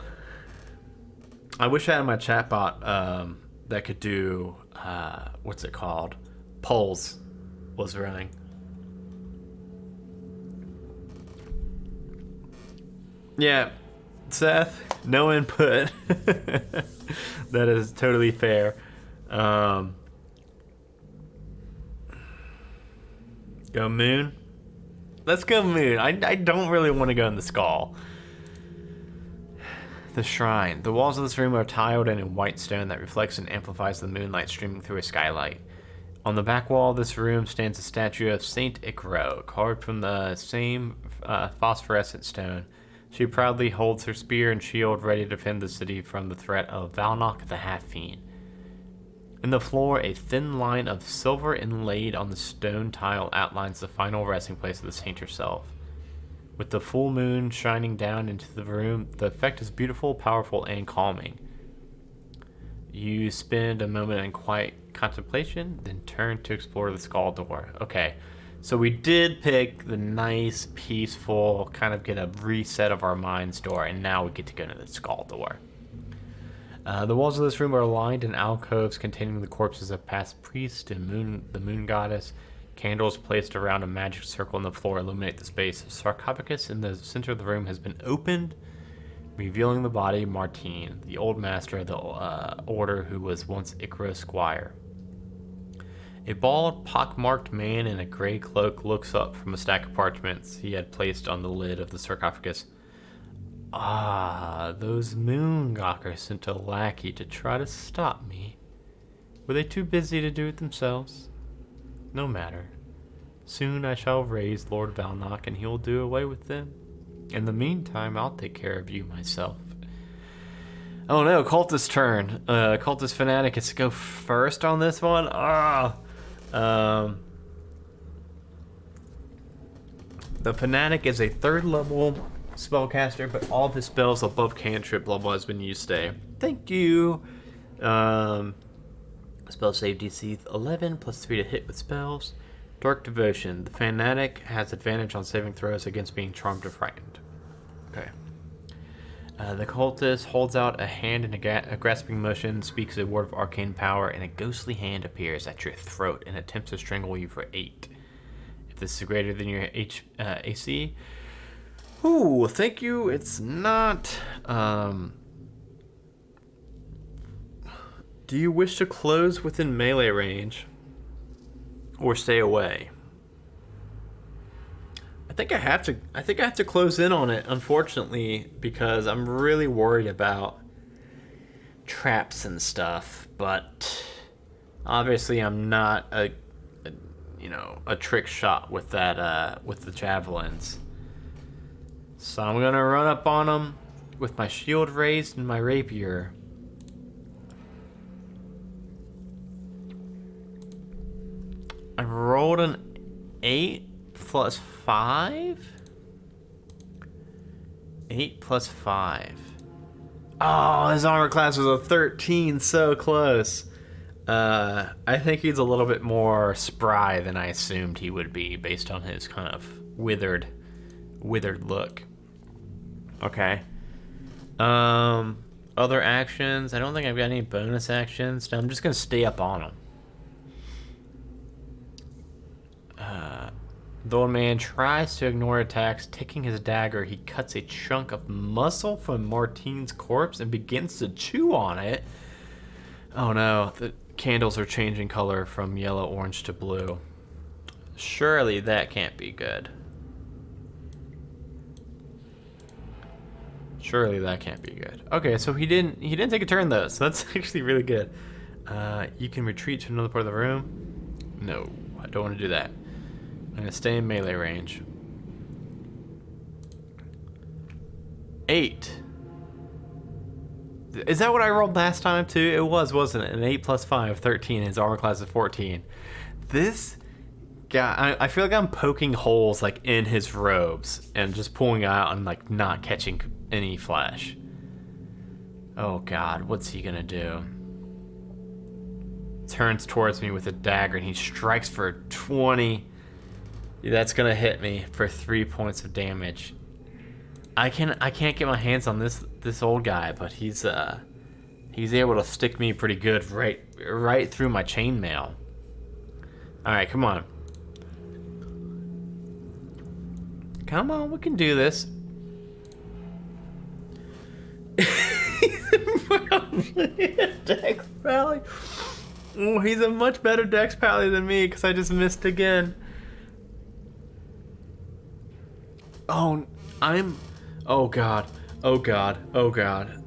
I wish I had my chatbot that could do, what's it called? Polls was running. Yeah, Seth, no input. That is totally fair. Go moon? Let's go moon. I don't really want to go in the skull. The shrine. The walls of this room are tiled and in white stone that reflects and amplifies the moonlight streaming through a skylight. On the back wall of this room stands a statue of Saint Icaro, carved from the same phosphorescent stone. She proudly holds her spear and shield ready to defend the city from the threat of Valnok the Half-Fiend. In the floor, a thin line of silver inlaid on the stone tile outlines the final resting place of the saint herself. With the full moon shining down into the room, the effect is beautiful, powerful, and calming. You spend a moment in quiet contemplation, then turn to explore the skull door. Okay, so we did pick the nice, peaceful, kind of get a reset of our minds door, and now we get to go to the skull door. The walls of this room are lined in alcoves containing the corpses of past priests and the moon goddess. Candles placed around a magic circle on the floor illuminate the space. A sarcophagus in the center of the room has been opened, revealing the body of Martine, the old master of the order who was once Icaro's squire. A bald, pockmarked man in a gray cloak looks up from a stack of parchments he had placed on the lid of the sarcophagus. Ah, those moongawkers sent a lackey to try to stop me. Were they too busy to do it themselves? No matter. Soon I shall raise Lord Valnock, and he will do away with them. In the meantime, I'll take care of you myself. Oh no, cultist turn. Cultist fanatic gets to go first on this one. The fanatic is a 3rd level spellcaster, but all of his spells above cantrip level has been used today. Thank you. Spell save DC 11 plus 3 to hit with spells. Dark Devotion. The fanatic has advantage on saving throws against being charmed or frightened. Okay. The cultist holds out a hand in a grasping motion, speaks a word of arcane power, and a ghostly hand appears at your throat and attempts to strangle you for 8. If this is greater than your AC, ooh, thank you. It's not. Do you wish to close within melee range or stay away? I think I have to close in on it, unfortunately, because I'm really worried about traps and stuff. But obviously, I'm not a trick shot with that with the javelins. So I'm gonna run up on him with my shield raised and my rapier. I rolled an 8 plus 5? 8 plus 5. Oh, his armor class was a 13, so close. I think he's a little bit more spry than I assumed he would be based on his kind of withered look. Okay. Other actions. I don't think I've got any bonus actions. No, I'm just gonna stay up on him. The old man tries to ignore attacks. Taking his dagger, he cuts a chunk of muscle from Martine's corpse and begins to chew on it. Oh no, the candles are changing color from yellow, orange to blue. Surely that can't be good. Surely that can't be good. Okay, so he didn't take a turn though, so that's actually really good. You can retreat to another part of the room. No, I don't want to do that. I'm gonna stay in melee range. 8. Is that what I rolled last time too? It was, wasn't it? An 8 plus 5, 13. His armor class is 14. This guy, I feel like I'm poking holes like in his robes and just pulling out and like not catching any flesh. Oh God, what's he gonna do? Turns towards me with a dagger and he strikes for 20. That's gonna hit me for 3 points of damage. I can't get my hands on this old guy, but he's able to stick me pretty good right through my chainmail. All right, come on. Come on, we can do this. Probably a dex pally. Oh, he's a much better dex pally than me because I just missed again. Oh God.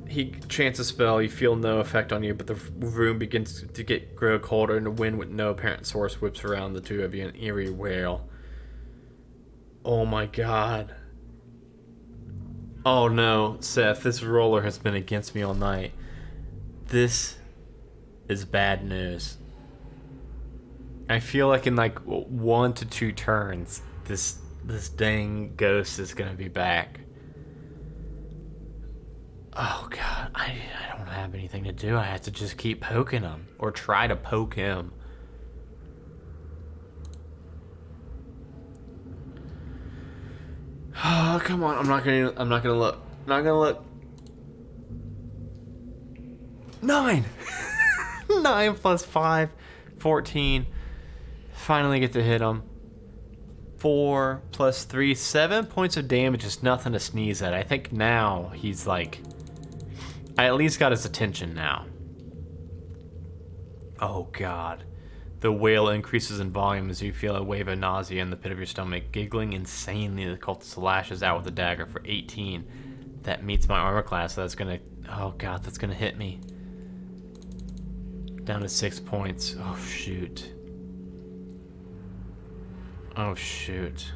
He chants a spell, you feel no effect on you, but the room begins to grow colder and the wind with no apparent source whips around the two of you in an eerie wail. Oh my God. Oh no, Seth, this roller has been against me all night. This is bad news. I feel like in like 1 to 2 turns, this dang ghost is gonna be back. Oh god, I don't have anything to do. I have to just keep poking him or try to poke him. Oh, come on. I'm not gonna look. I'm not gonna look. 9. 9 plus 5, 14. Finally get to hit him. 4 plus 3, 7 points of damage is nothing to sneeze at. I think now he's like, I at least got his attention now. Oh god. The wail increases in volume as you feel a wave of nausea in the pit of your stomach. Giggling insanely, the cultist lashes out with a dagger for 18. That meets my armor class, so that's gonna... Oh god, that's gonna hit me. Down to 6 points. Oh shoot. Oh shoot.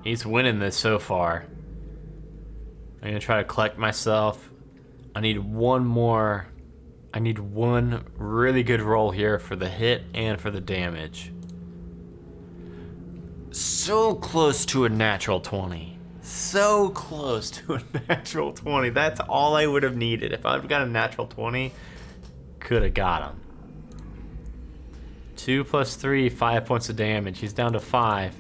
He's winning this so far. I'm gonna try to collect myself. I need one more... I need one really good roll here for the hit and for the damage. So close to a natural 20. So close to a natural 20. That's all I would have needed. If I'd got a natural 20, could have got him. 2 plus 3, 5 points of damage. He's down to 5.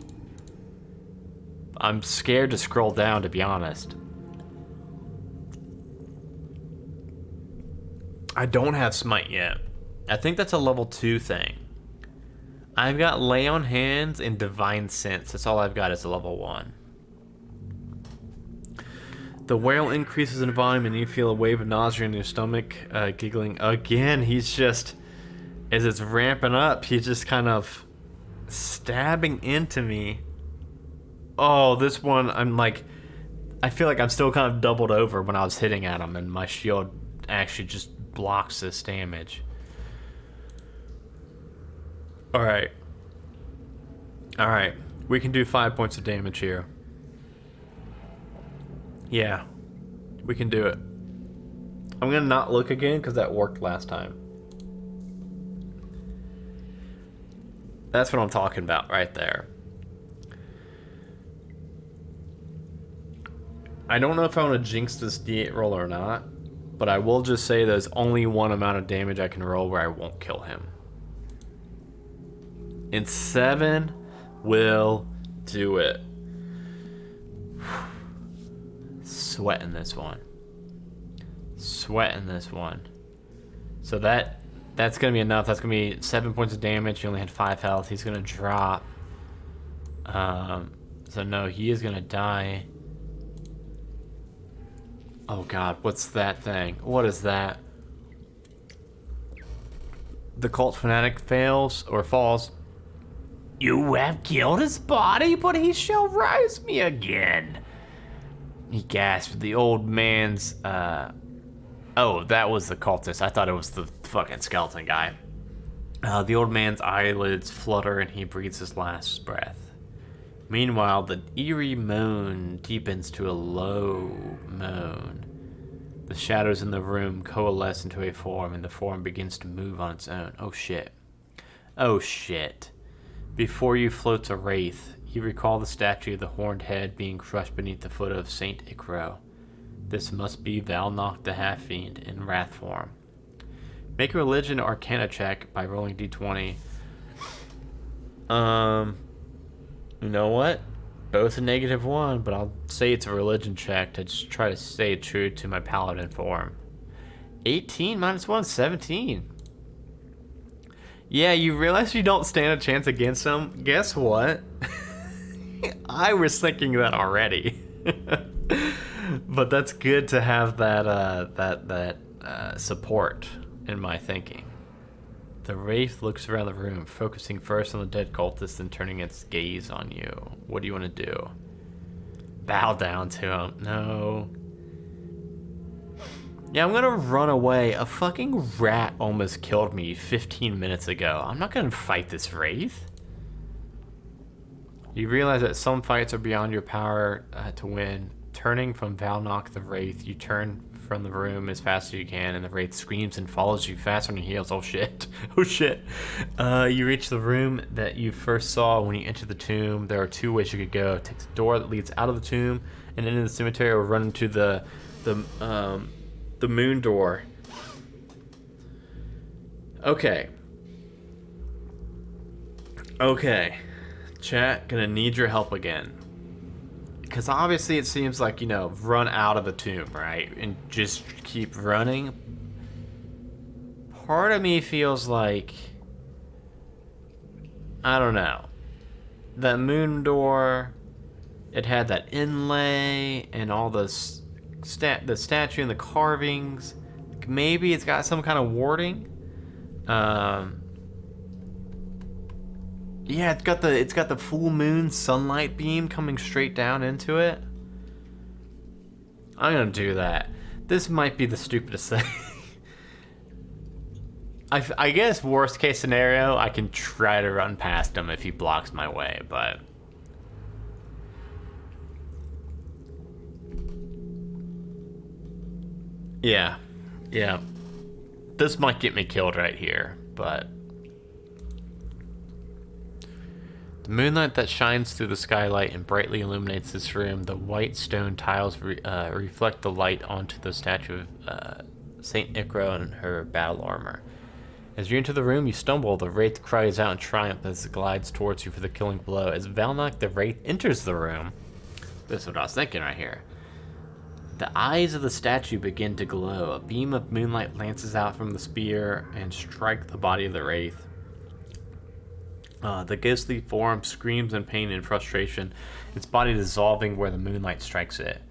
I'm scared to scroll down, to be honest. I don't have Smite yet. I think that's a level 2 thing. I've got Lay on Hands and Divine Sense. That's all I've got is a level 1. The wail increases in volume and you feel a wave of nausea in your stomach. Giggling again. He's just, as it's ramping up, he's just kind of stabbing into me. Oh, this one, I'm like, I feel like I'm still kind of doubled over when I was hitting at him, and my shield actually just blocks this damage. Alright. Alright. We can do 5 points of damage here. Yeah. We can do it. I'm gonna not look again because that worked last time. That's what I'm talking about right there. I don't know if I want to jinx this D8 roll or not, but I will just say there's only one amount of damage I can roll where I won't kill him. And 7 will do it. Sweating this one. Sweating this one. So that's going to be enough. That's going to be 7 points of damage. He only had 5 health. He's going to drop. So no, he is going to die. Oh god, what's that thing? What is that? The cult fanatic fails or falls. You have killed his body, but he shall rise me again. He gasped. The old man's oh, that was the cultist. I thought it was the fucking skeleton guy. The old man's eyelids flutter and he breathes his last breath. Meanwhile, the eerie moan deepens to a low moan. The shadows in the room coalesce into a form, and the form begins to move on its own. Oh shit. Oh shit. Before you floats a wraith. You recall the statue of the horned head being crushed beneath the foot of Saint Icro. This must be Valnok the Half-Fiend in wrath form. Make a religion arcana check by rolling d20. You know what? Both a -1, but I'll say it's a religion check to just try to stay true to my paladin form. 18 minus 1, 17. Yeah, you realize you don't stand a chance against them? Guess what? I was thinking that already. But that's good to have that support in my thinking. The wraith looks around the room, focusing first on the dead cultist and turning its gaze on you. What do you want to do? Bow down to him. No. Yeah, I'm gonna run away. A fucking rat almost killed me 15 minutes ago. I'm not gonna fight this wraith. You realize that some fights are beyond your power to win. Turning from Valnok the Wraith, you turn from the room as fast as you can, and the wraith screams and follows you fast on your heels. Oh shit! Oh shit! You reach the room that you first saw when you entered the tomb. There are two ways you could go: take the door that leads out of the tomb and into the cemetery, or run into the moon door. Okay. Okay. Chat, gonna need your help again. Because obviously it seems like, run out of the tomb, right? And just keep running. Part of me feels like, I don't know. That moon door, it had that inlay and all the statue and the carvings. Maybe it's got some kind of warding. Yeah, it's got the full moon sunlight beam coming straight down into it. I'm gonna do that. This might be the stupidest thing. I guess worst case scenario, I can try to run past him if he blocks my way, but yeah. This might get me killed right here, but the moonlight that shines through the skylight and brightly illuminates this room. The white stone tiles reflect the light onto the statue of Saint Icro and her battle armor. As you enter the room, you stumble. The wraith cries out in triumph as it glides towards you for the killing blow. As Valnak the wraith enters the room, this is what I was thinking right here. The eyes of the statue begin to glow. A beam of moonlight lances out from the spear and strikes the body of the wraith. The ghostly form screams in pain and frustration, its body dissolving where the moonlight strikes it.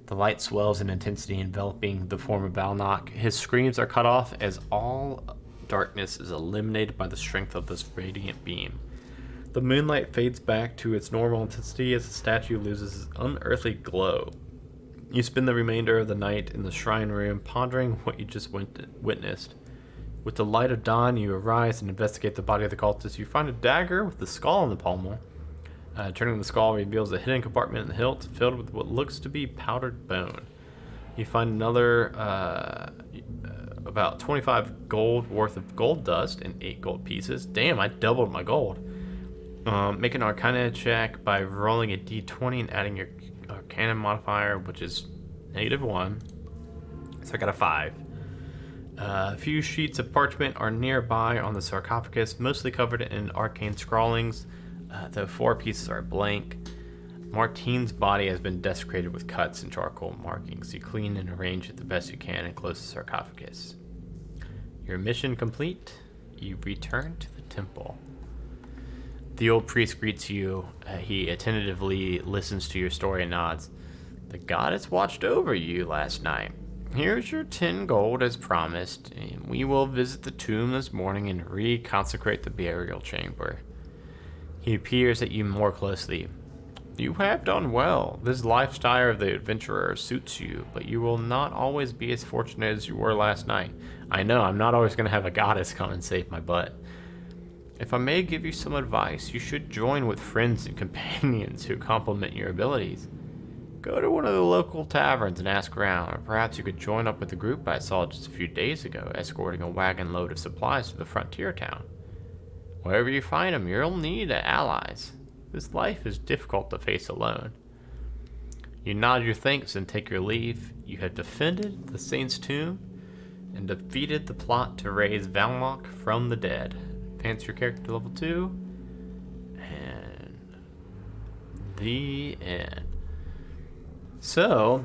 The light swells in intensity, enveloping the form of Valnak. His screams are cut off as all darkness is eliminated by the strength of this radiant beam. The moonlight fades back to its normal intensity as the statue loses its unearthly glow. You spend the remainder of the night in the shrine room, pondering what you just witnessed. With the light of dawn, you arise and investigate the body of the cultist. You find a dagger with the skull on the pommel. Turning the skull reveals a hidden compartment in the hilt filled with what looks to be powdered bone. You find another about 25 gold worth of gold dust and 8 gold pieces. Damn, I doubled my gold. Make an Arcana check by rolling a d20 and adding your Arcana modifier, which is -1. So I got a 5. A few sheets of parchment are nearby on the sarcophagus, mostly covered in arcane scrawlings, though 4 pieces are blank. Martine's body has been desecrated with cuts and charcoal markings. You clean and arrange it the best you can and close the sarcophagus. Your mission complete. You return to the temple. The old priest greets you. He attentively listens to your story and nods. The goddess watched over you last night. Here's your 10 gold as promised, and we will visit the tomb this morning and reconsecrate the burial chamber. He peers at you more closely. You have done well. This lifestyle of the adventurer suits you, but you will not always be as fortunate as you were last night. I know, I'm not always going to have a goddess come and save my butt. If I may give you some advice, you should join with friends and companions who complement your abilities. Go to one of the local taverns and ask around, or perhaps you could join up with the group I saw just a few days ago, escorting a wagon load of supplies to the frontier town. Wherever you find them, you'll need allies. This life is difficult to face alone. You nod your thanks and take your leave. You have defended the saint's tomb and defeated the plot to raise Valmok from the dead. Advance your character to level 2. And the end. So,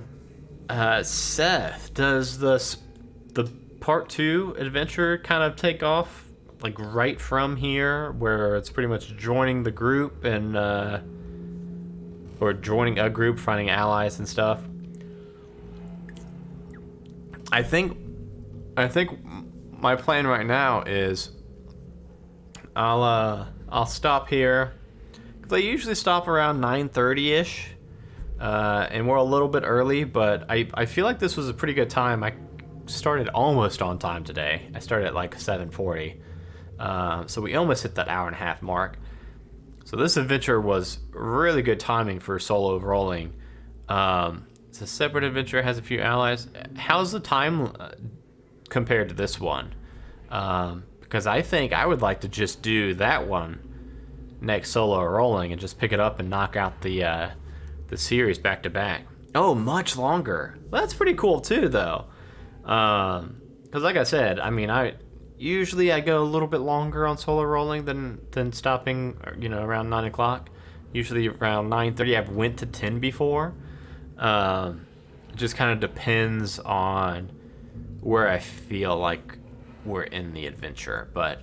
Seth, does the part 2 adventure kind of take off like right from here, where it's pretty much joining the group and or joining a group, finding allies and stuff? I think my plan right now is I'll stop here, because I usually stop around 9:30ish. And we're a little bit early, but I feel like this was a pretty good time. I started almost on time today. I started at like 7:40. So we almost hit that hour and a half mark. So this adventure was really good timing for solo rolling. So It's a separate adventure, has a few allies. How's the time compared to this one? Because I think I would like to just do that one next solo rolling and just pick it up and knock out the series back to back. Oh, much longer. Well, that's pretty cool too, though. Because like I said, I mean, I go a little bit longer on solo rolling than stopping, around 9 o'clock. Usually around 9:30. I've went to 10 before. It just kind of depends on where I feel like we're in the adventure. But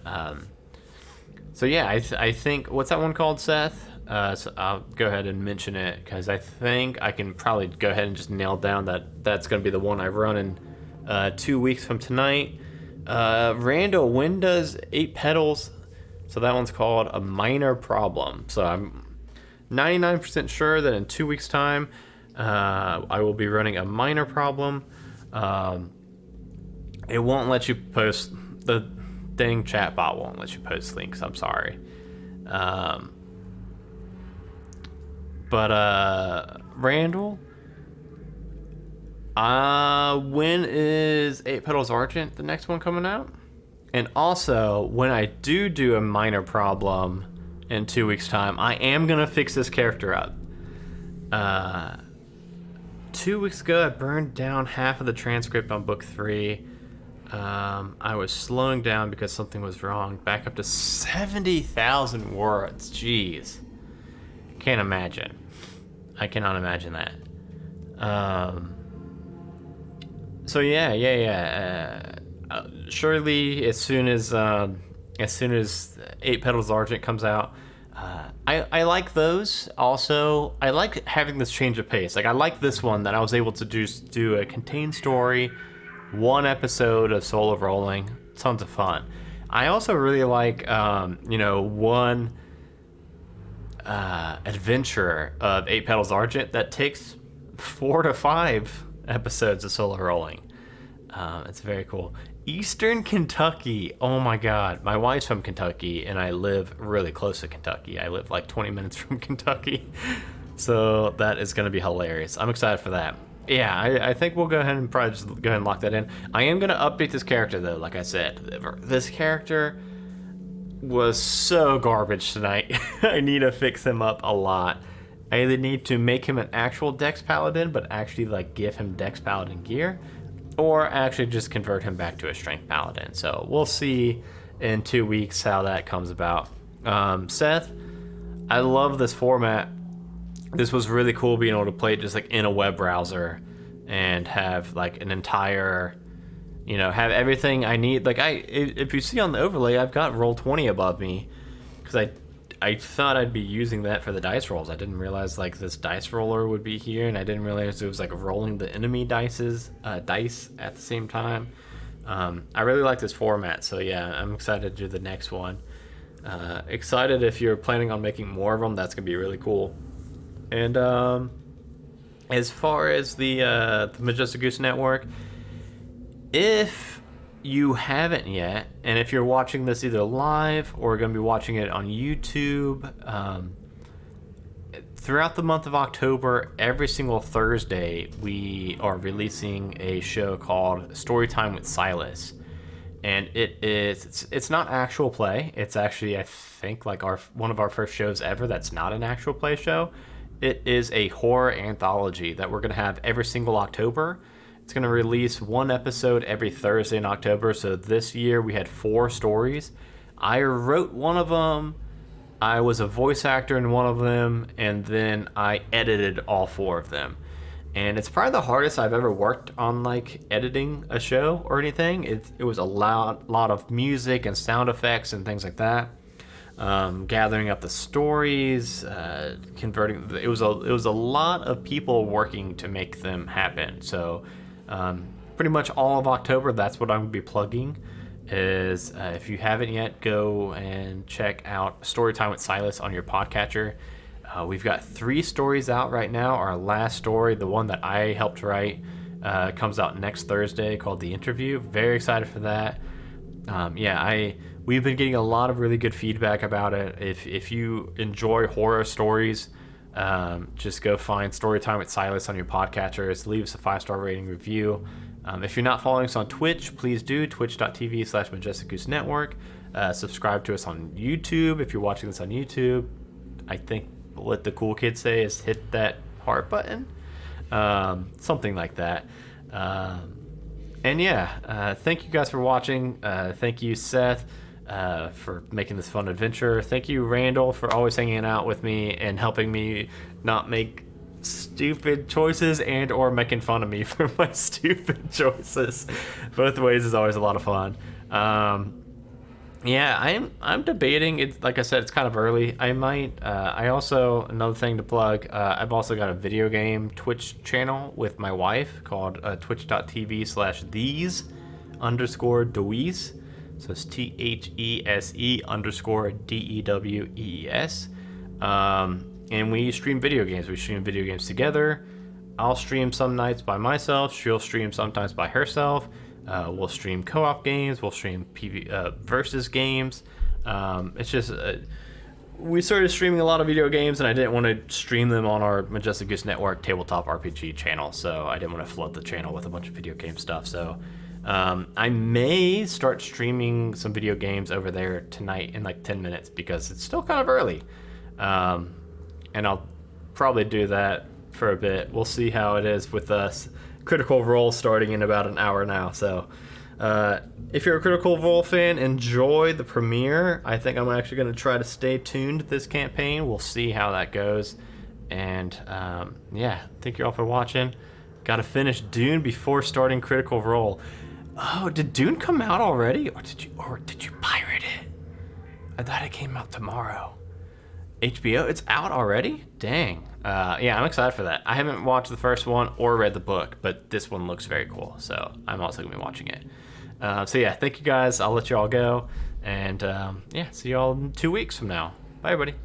so yeah, I think, what's that one called, Seth? So I'll go ahead and mention it because I think I can probably go ahead and just nail down that's going to be the one I run in 2 weeks from tonight. Randall, when does 8 Petals? So that one's called A Minor Problem. So I'm 99% sure that in 2 weeks' time, I will be running A Minor Problem. It won't let you post, the dang chatbot won't let you post links. I'm sorry. But Randall, when is 8 Petals Argent, the next one, coming out? And also, when I do A Minor Problem in 2 weeks' time, I am gonna fix this character up. 2 weeks ago, I burned down half of the transcript on book 3. I was slowing down because something was wrong. Back up to 70,000 words. Jeez. Can't imagine. I cannot imagine that. So yeah. Surely, as soon as 8 Petals Argent comes out, I like those. Also, I like having this change of pace. Like, I like this one that I was able to do a contained story, 1 episode of solo rolling, tons of fun. I also really like, one adventure of 8 Petals Argent that takes 4 to 5 episodes of solo rolling. It's very cool. Eastern Kentucky. Oh my God. My wife's from Kentucky, and I live really close to Kentucky. I live like 20 minutes from Kentucky. So that is going to be hilarious. I'm excited for that. Yeah, I think we'll go ahead and probably just go ahead and lock that in. I am going to update this character, though. Like I said, this character was so garbage tonight. I need to fix him up a lot. I either need to make him an actual Dex Paladin, but actually like give him Dex Paladin gear, or actually just convert him back to a Strength Paladin. So we'll see in 2 weeks how that comes about. Seth, I love this format. This was really cool being able to play it just like in a web browser and have like an entire, have everything I need. Like, if you see on the overlay, I've got Roll20 above me because I thought I'd be using that for the dice rolls. I didn't realize like this dice roller would be here, and I didn't realize it was like rolling the enemy dice at the same time. I really like this format, so yeah, I'm excited to do the next one. Excited if you're planning on making more of them. That's gonna be really cool. And as far as the Majestic Goose Network, if you haven't yet, and if you're watching this either live or going to be watching it on YouTube, throughout the month of October, every single Thursday, we are releasing a show called Storytime with Silas. And it's not actual play. It's actually, I think, like one of our first shows ever that's not an actual play show. It is a horror anthology that we're going to have every single October. It's going to release 1 episode every Thursday in October. So this year we had 4 stories. I wrote one of them. I was a voice actor in one of them. And then I edited all 4 of them. And it's probably the hardest I've ever worked on, like, editing a show or anything. It was a lot of music and sound effects and things like that. Gathering up the stories, converting. It was a lot of people working to make them happen. So pretty much all of October, that's what I'm going to be plugging. Is if you haven't yet, go and check out Storytime with Silas on your podcatcher. We've got 3 stories out right now. Our last story, the one that I helped write, comes out next Thursday, called The Interview. Very excited for that. We've been getting a lot of really good feedback about it. If you enjoy horror stories, Just go find Storytime with Silas on your podcatchers. Leave us a 5-star rating review. If you're not following us on Twitch, please do. Twitch.tv/Majestic Goose Network. Subscribe to us on YouTube if you're watching this on YouTube. I think what the cool kids say is hit that heart button. Something like that. And yeah, thank you guys for watching. Thank you, Seth, for making this fun adventure. Thank you, Randall, for always hanging out with me and helping me not make stupid choices and or making fun of me for my stupid choices. Both ways is always a lot of fun. Yeah, I'm debating. It's like I said, it's kind of early. I might. I also, another thing to plug. I've also got a video game Twitch channel with my wife called twitch.tv/these_dewees. So it's THESE_DEWEES. And we stream video games. We stream video games together. I'll stream some nights by myself. She'll stream sometimes by herself. We'll stream co-op games. We'll stream versus games. It's just we started streaming a lot of video games, and I didn't want to stream them on our Majestic Goose Network tabletop RPG channel, so I didn't want to flood the channel with a bunch of video game stuff. So I may start streaming some video games over there tonight in like 10 minutes because it's still kind of early. And I'll probably do that for a bit. We'll see how it is with us. Critical Role starting in about an hour now. So if you're a Critical Role fan, enjoy the premiere. I think I'm actually going to try to stay tuned this campaign. We'll see how that goes. And yeah, thank you all for watching. Got to finish Dune before starting Critical Role. Oh, did Dune come out already? Or did you pirate it? I thought it came out tomorrow. HBO, it's out already? Dang. Yeah, I'm excited for that. I haven't watched the first one or read the book, but this one looks very cool, so I'm also going to be watching it. So yeah, thank you guys. I'll let you all go, and yeah, see you all in 2 weeks from now. Bye, everybody.